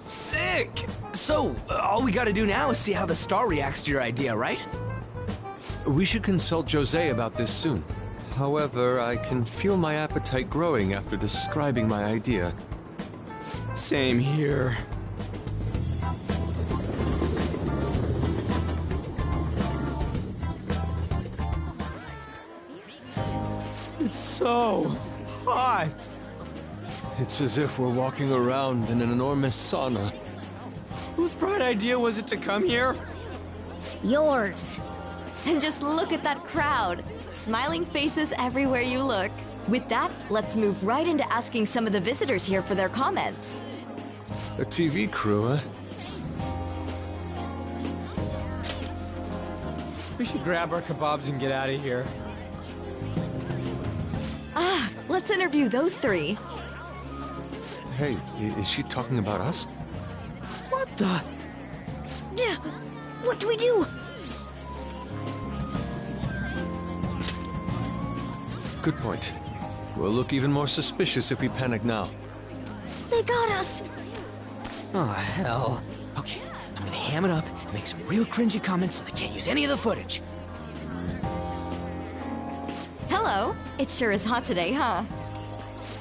Sick! So, all we gotta do now is see how the star reacts to your idea, right? We should consult Jose about this soon. However, I can feel my appetite growing after describing my idea. Same here. It's so hot. It's as if we're walking around in an enormous sauna. Whose bright idea was it to come here? Yours. And just look at that crowd. Smiling faces everywhere you look. With that, let's move right into asking some of the visitors here for their comments. A TV crew, huh? We should grab our kebabs and get out of here. Ah, let's interview those three. Hey, is she talking about us? What the? Yeah, what do we do? Good point. We'll look even more suspicious if we panic now. They got us. Oh, hell. Okay, I'm gonna ham it up and make some real cringy comments so they can't use any of the footage. Hello. It sure is hot today, huh?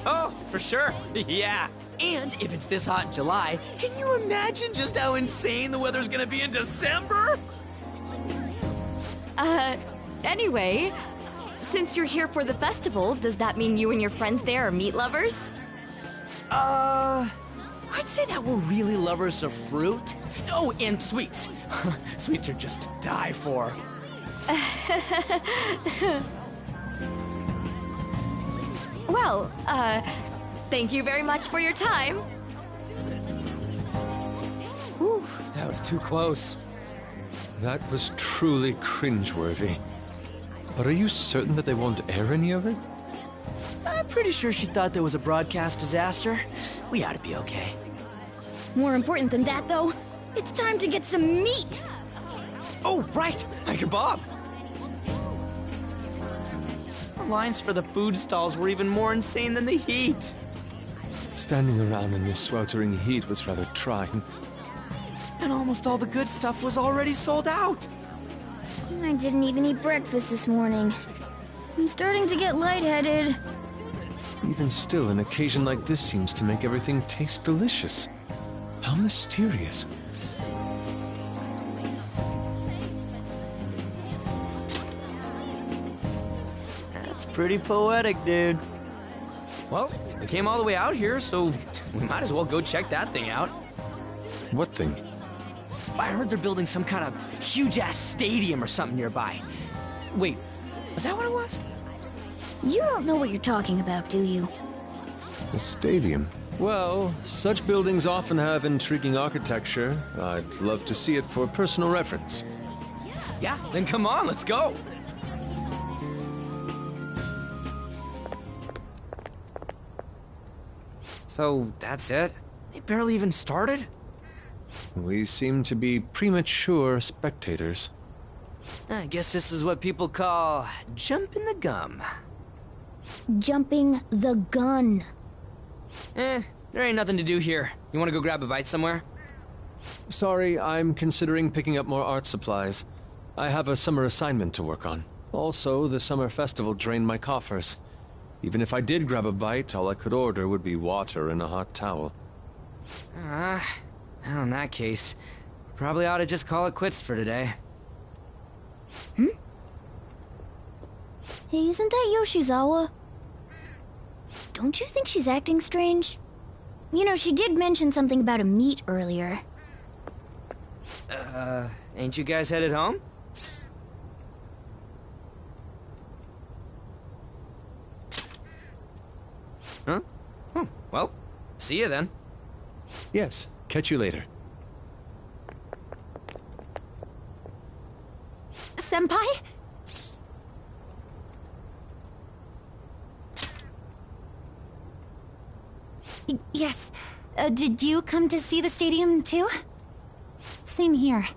Oh, for sure. Yeah. And if it's this hot in July, can you imagine just how insane the weather's gonna be in December? Anyway, since you're here for the festival, does that mean you and your friends there are meat lovers? I'd say that we're really lovers of fruit. Oh, and sweets. Sweets are just to die for. Well, thank you very much for your time. Whew, that was too close. That was truly cringeworthy. But are you certain that they won't air any of it? I'm pretty sure she thought there was a broadcast disaster. We ought to be okay. More important than that, though, it's time to get some meat. Oh, right, my kebab. The lines for the food stalls were even more insane than the heat. Standing around in this sweltering heat was rather trying. And almost all the good stuff was already sold out. I didn't even eat breakfast this morning. I'm starting to get lightheaded. Even still, an occasion like this seems to make everything taste delicious. How mysterious. That's pretty poetic, dude. Well, we came all the way out here, so we might as well go check that thing out. What thing? I heard they're building some kind of huge-ass stadium or something nearby. Wait, was that what it was? You don't know what you're talking about, do you? A stadium? Well, such buildings often have intriguing architecture. I'd love to see it for personal reference. Yeah, then come on, let's go! So, that's it? It barely even started? We seem to be premature spectators. I guess this is what people call jumping the gum. Jumping the gun. There ain't nothing to do here. You wanna go grab a bite somewhere? Sorry, I'm considering picking up more art supplies. I have a summer assignment to work on. Also, the summer festival drained my coffers. Even if I did grab a bite, all I could order would be water and a hot towel. Well, in that case, probably ought to just call it quits for today. Hey, isn't that Yoshizawa? Don't you think she's acting strange? You know, she did mention something about a meet earlier. Ain't you guys headed home? Huh? Well, see you then. Yes, catch you later. Senpai? Yes. Did you come to see the stadium, too? Same here.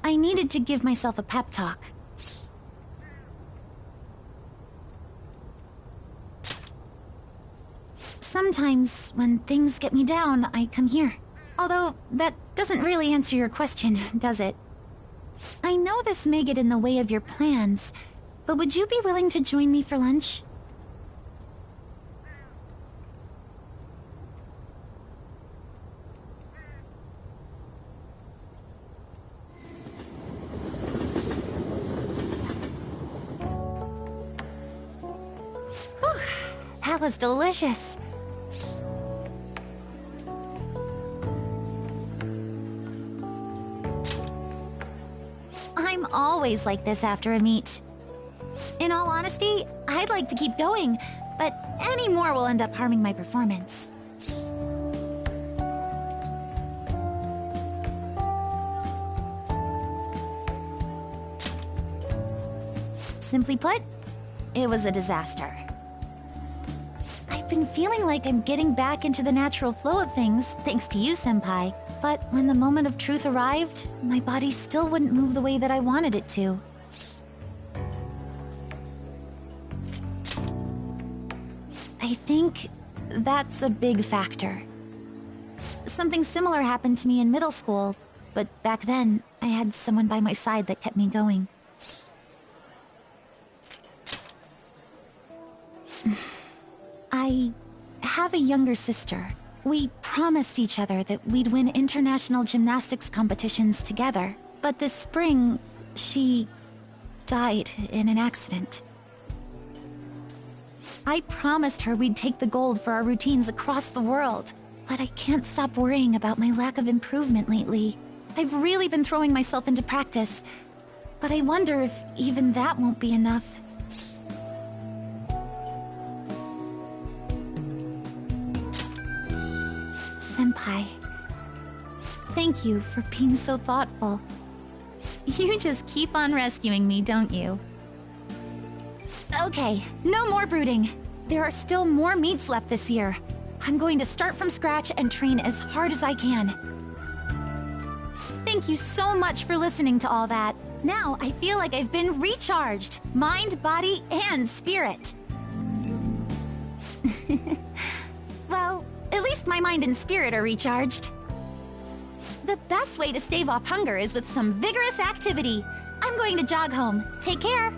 I needed to give myself a pep talk. Sometimes, when things get me down, I come here. Although, that doesn't really answer your question, does it? I know this may get in the way of your plans, but would you be willing to join me for lunch? Whew, that was delicious. I'm always like this after a meet. In all honesty, I'd like to keep going, but any more will end up harming my performance. Simply put, it was a disaster. I've been feeling like I'm getting back into the natural flow of things, thanks to you, Senpai. But when the moment of truth arrived, my body still wouldn't move the way that I wanted it to. I think that's a big factor. Something similar happened to me in middle school, but back then, I had someone by my side that kept me going. I have a younger sister. We promised each other that we'd win international gymnastics competitions together. But this spring, she died in an accident. I promised her we'd take the gold for our routines across the world. But I can't stop worrying about my lack of improvement lately. I've really been throwing myself into practice. But I wonder if even that won't be enough. Senpai, thank you for being so thoughtful. You just keep on rescuing me, don't you? Okay, no more brooding. There are still more meets left this year. I'm going to start from scratch and train as hard as I can. Thank you so much for listening to all that. Now I feel like I've been recharged. Mind, body, and spirit. Well, at least my mind and spirit are recharged. The best way to stave off hunger is with some vigorous activity. I'm going to jog home. Take care.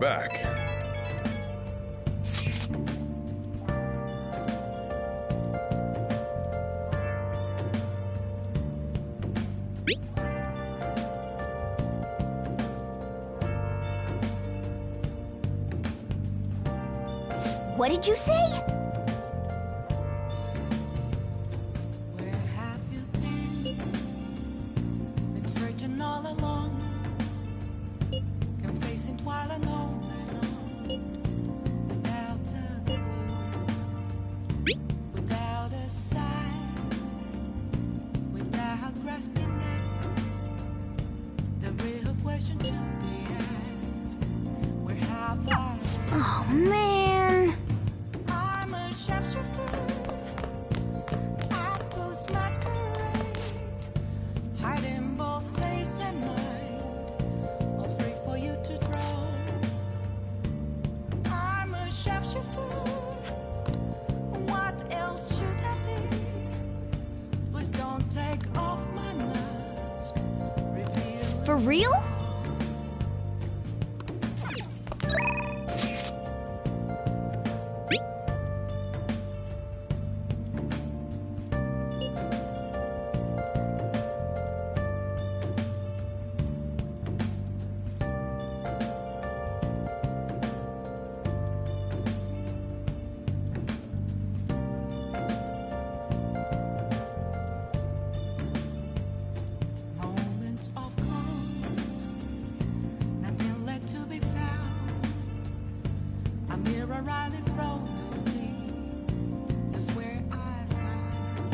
back. What did you say? Where have you been? Been searching all along. Confessing while alone without a clue, without a sign, without grasping it. The real question to be asked: where have I been? Oh man. I'm a sharpshooter at Post Masquerade, hiding both face and mind, all free for you to draw. I'm a sharpshooter. What else should I be? Please don't take off my mask. Reveal. For real? Moments of calm, nothing left to be found. A mirror right in front of me, that's where I found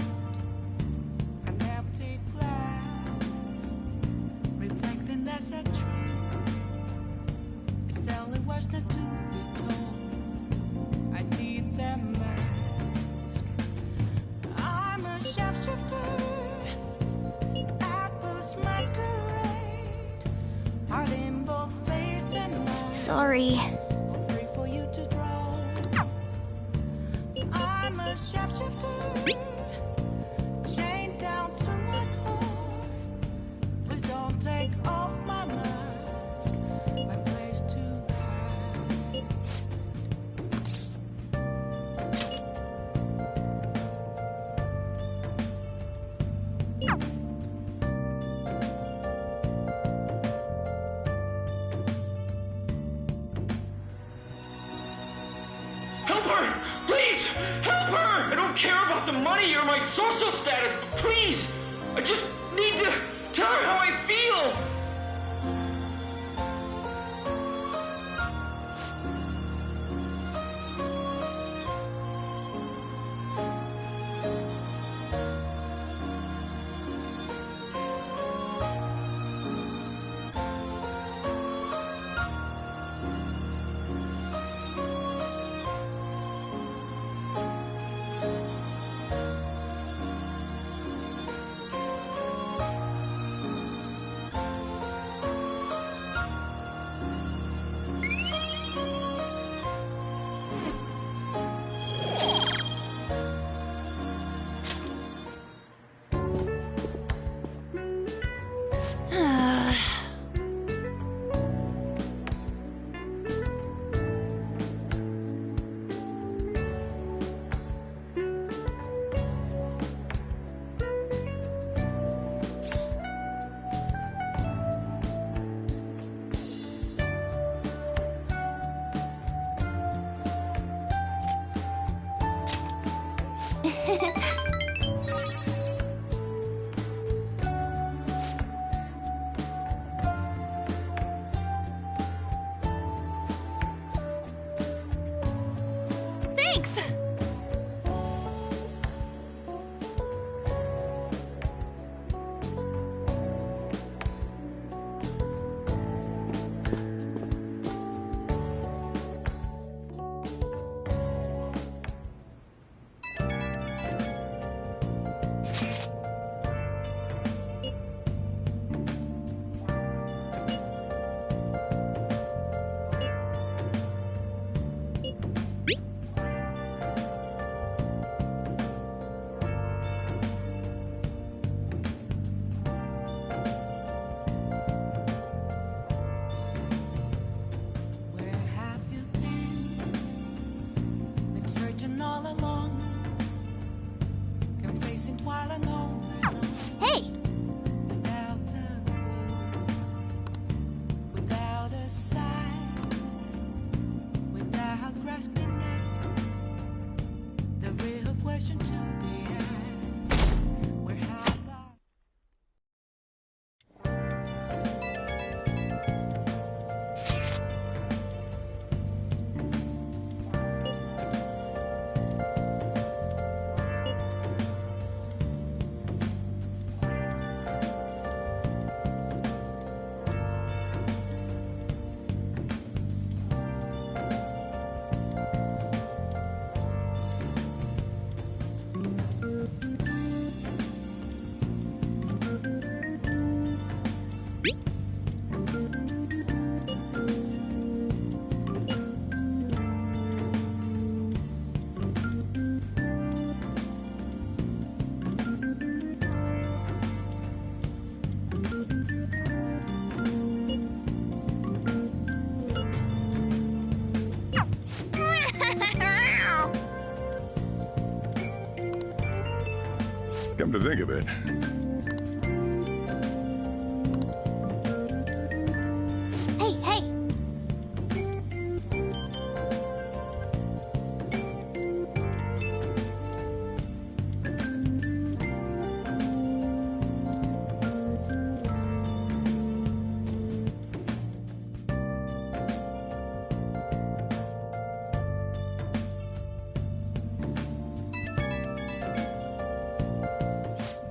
an empty glass, reflecting that's a truth. It's telling words not to be told. I need that mask. I'm a sharpshooter at Post Masquerade, hiding both face and mind. Sorry. All free for you to draw. I'm a sharpshooter, chained down to my core. Please don't take off my mask, my place to hide. Help her! Please! Help her! I don't care about the money or my social status, but please! I just need to tell her how I feel! Thanks! grasp me now. The real question to be asked, where have I? Come to think of it, Hey, hey!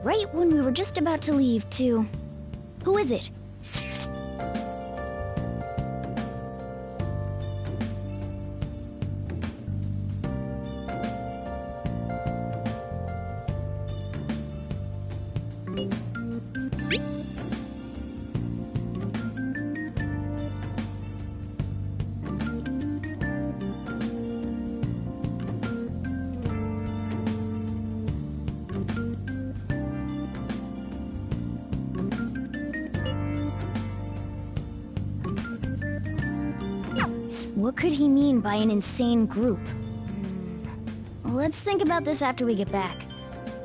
Right when we were just about to leave, too. Who is it? What could he mean by an insane group? Let's think about this after we get back.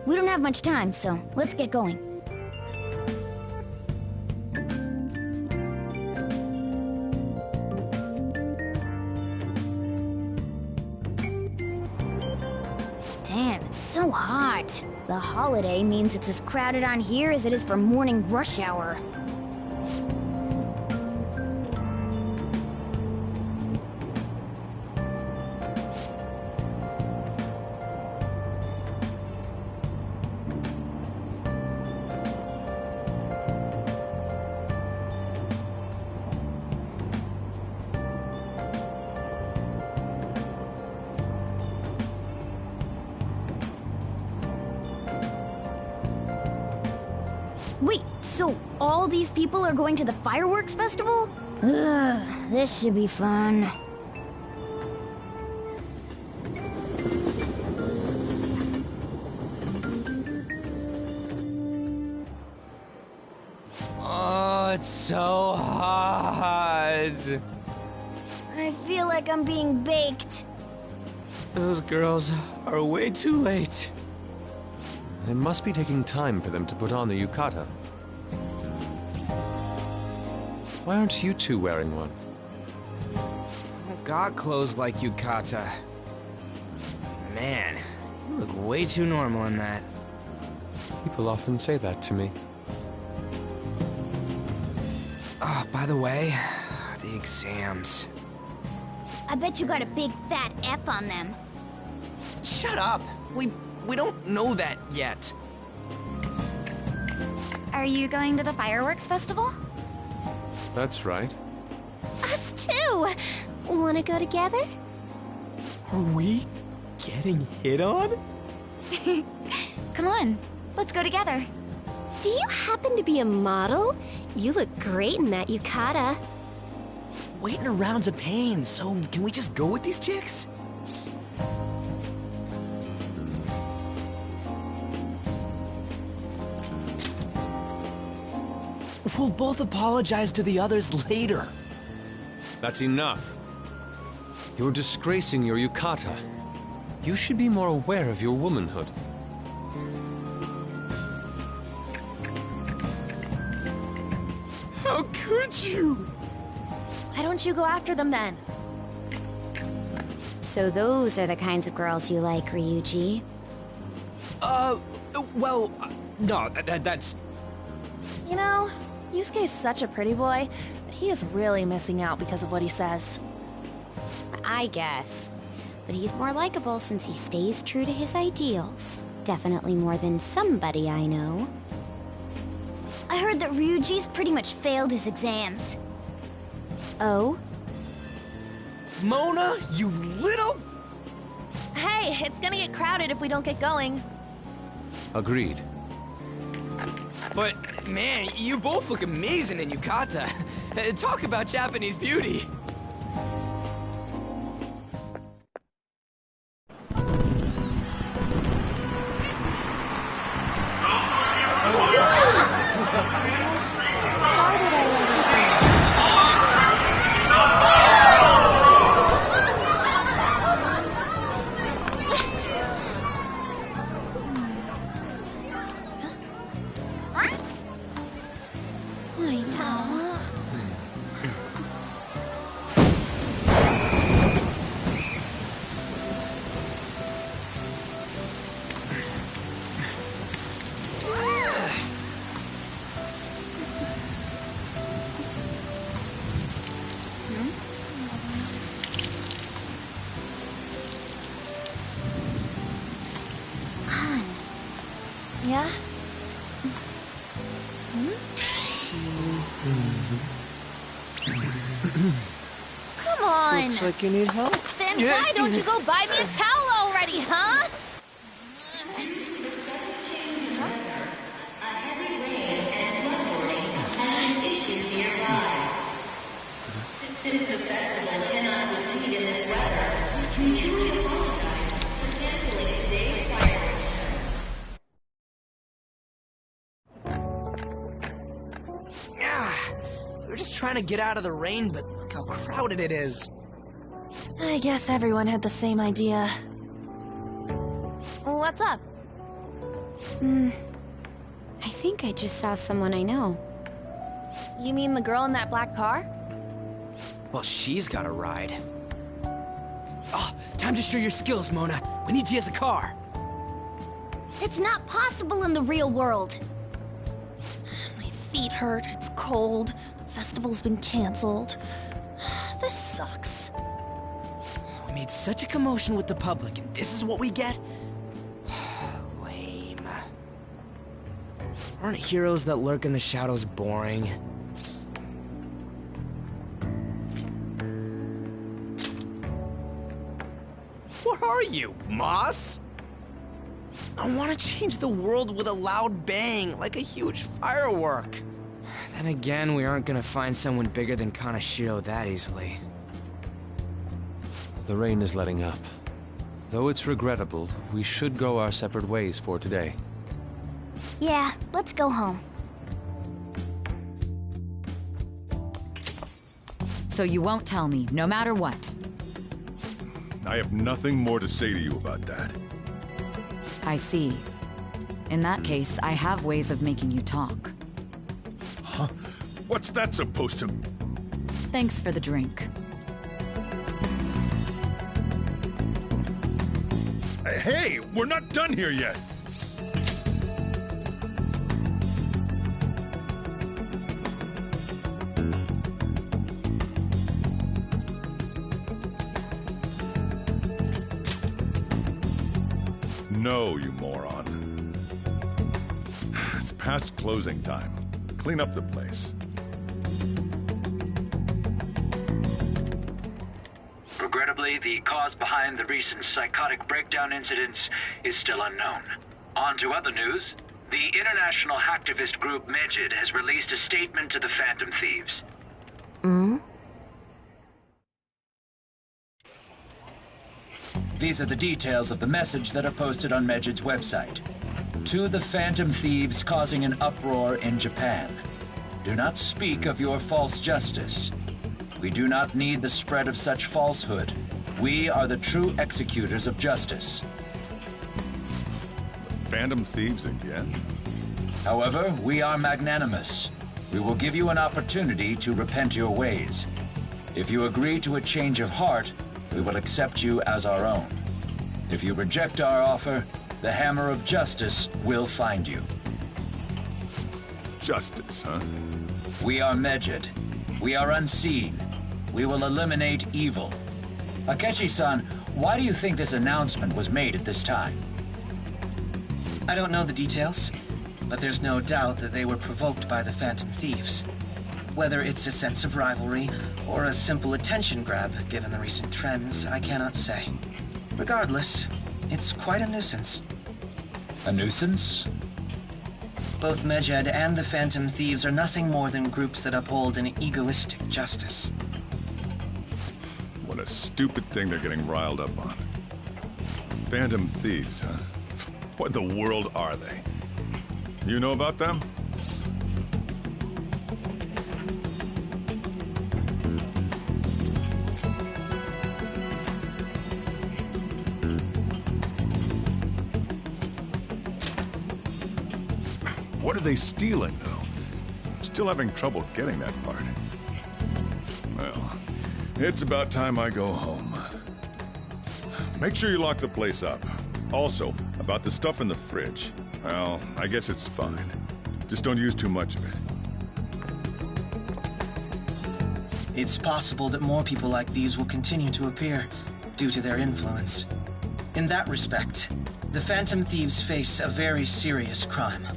We don't have much time, so let's get going. Damn, it's so hot. The holiday means it's as crowded on here as it is for morning rush hour. Wait, so all these people are going to the fireworks festival? Ugh, this should be fun. Oh, it's so hot. I feel like I'm being baked. Those girls are way too late. It must be taking time for them to put on the yukata. Why aren't you two wearing one? I don't got clothes like yukata. Man, you look way too normal in that. People often say that to me. Oh, by the way, the exams. I bet you got a big fat F on them. Shut up! We don't know that yet. Are you going to the fireworks festival? That's right. Us too! Wanna go together? Are we getting hit on? Come on, let's go together. Do you happen to be a model? You look great in that yukata. Waiting around's a pain, so can we just go with these chicks? We'll both apologize to the others later. That's enough. You're disgracing your yukata. You should be more aware of your womanhood. How could you? Why don't you go after them then? So those are the kinds of girls you like, Ryuji. Well, no, that's... You know, Yusuke's such a pretty boy, but he is really missing out because of what he says. I guess. But he's more likable since he stays true to his ideals. Definitely more than somebody I know. I heard that Ryuji's pretty much failed his exams. Oh? Mona, you little... Hey, it's gonna get crowded if we don't get going. Agreed. But, man, you both look amazing in yukata. Talk about Japanese beauty. Yeah? Come on! Looks like you need help. Then why don't you go buy me a towel already, huh? We're just trying to get out of the rain, but look how crowded it is. I guess everyone had the same idea. What's up? I think I just saw someone I know. You mean the girl in that black car? Well, she's got a ride. Oh, time to show your skills, Mona. We need you as a car. It's not possible in the real world. My feet hurt, it's cold, the festival's been canceled. This sucks. We made such a commotion with the public, and this is what we get? Lame. Aren't heroes that lurk in the shadows boring? What are you, Moss? I want to change the world with a loud bang, like a huge firework. Then again, we aren't gonna find someone bigger than Kaneshiro that easily. The rain is letting up. Though it's regrettable, we should go our separate ways for today. Yeah, let's go home. So you won't tell me, no matter what? I have nothing more to say to you about that. I see. In that case, I have ways of making you talk. Huh? What's that supposed to... Thanks for the drink. Hey, we're not done here yet! No, you moron. It's past closing time. Clean up the place. Regrettably, the cause behind the recent psychotic breakdown incidents is still unknown. On to other news. The international hacktivist group Megid has released a statement to the Phantom Thieves. These are the details of the message that are posted on Megid's website. To the Phantom Thieves causing an uproar in Japan. Do not speak of your false justice. We do not need the spread of such falsehood. We are the true executors of justice. Phantom Thieves again? However, we are magnanimous. We will give you an opportunity to repent your ways. If you agree to a change of heart, we will accept you as our own. If you reject our offer, the Hammer of Justice will find you. Justice, huh? We are Medjed. We are unseen. We will eliminate evil. Akechi-san, why do you think this announcement was made at this time? I don't know the details, but there's no doubt that they were provoked by the Phantom Thieves. Whether it's a sense of rivalry or a simple attention grab, given the recent trends, I cannot say. Regardless, it's quite a nuisance. A nuisance? Both Medjed and the Phantom Thieves are nothing more than groups that uphold an egoistic justice. What a stupid thing they're getting riled up on. Phantom Thieves, huh? What in the world are they? You know about them? What are they stealing, though? I'm still having trouble getting that part. Well, it's about time I go home. Make sure you lock the place up. Also, about the stuff in the fridge. Well, I guess it's fine. Just don't use too much of it. It's possible that more people like these will continue to appear due to their influence. In that respect, the Phantom Thieves face a very serious crime.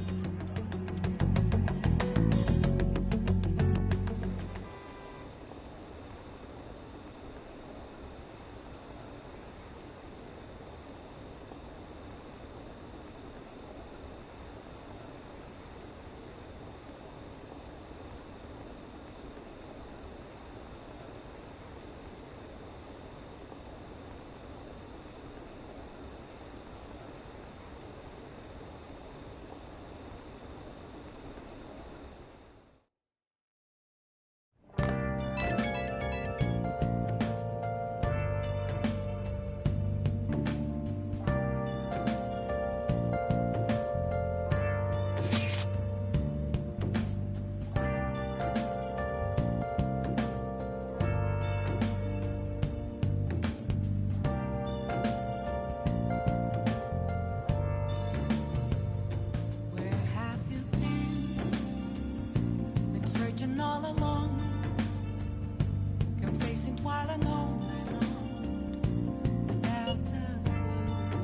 All along, confessing while alone without a clue,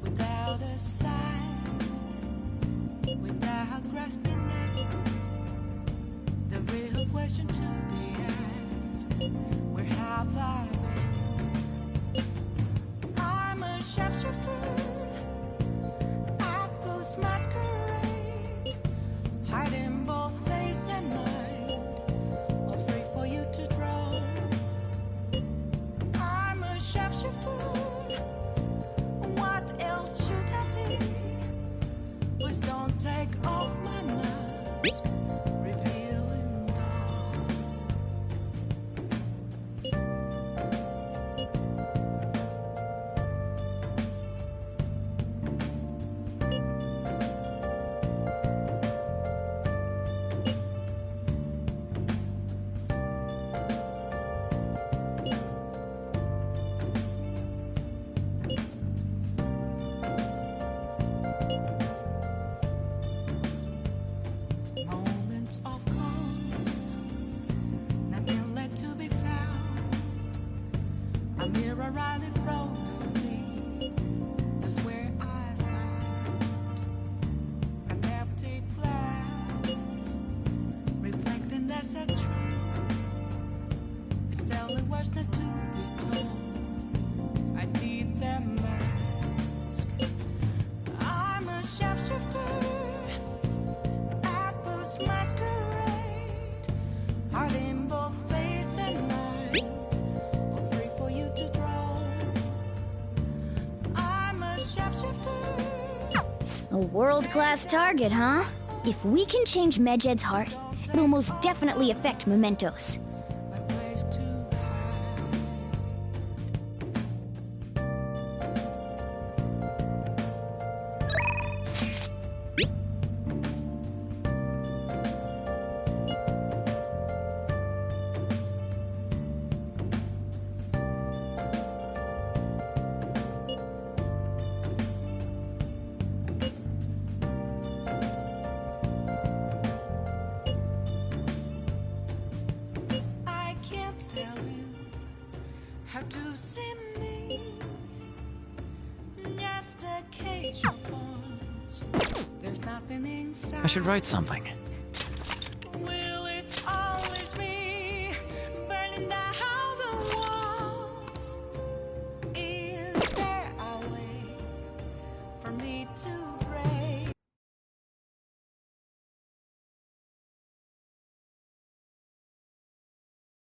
without a sign, without grasping it. The real question to be asked: where have I been? I'm a sharpshooter at those masquerade, hiding both face and mind, all free for you to draw. I'm a sharpshooter. What else should I be? Please don't take off my mask, revealing dawn. Moments of calm, nothing left to be found. A mirror right in front of me, that's where I found an empty glass, reflecting that's a truth. It's telling words not to be told. I need that mask. I'm a sharpshooter at this masquerade, hiding both face and mind, all free for you to draw. I'm a sharpshooter. A world-class target, huh? If we can change Medjed's heart, it'll most definitely affect Mementos. to see me. Just a cage of bones. There's nothing inside. I should write something.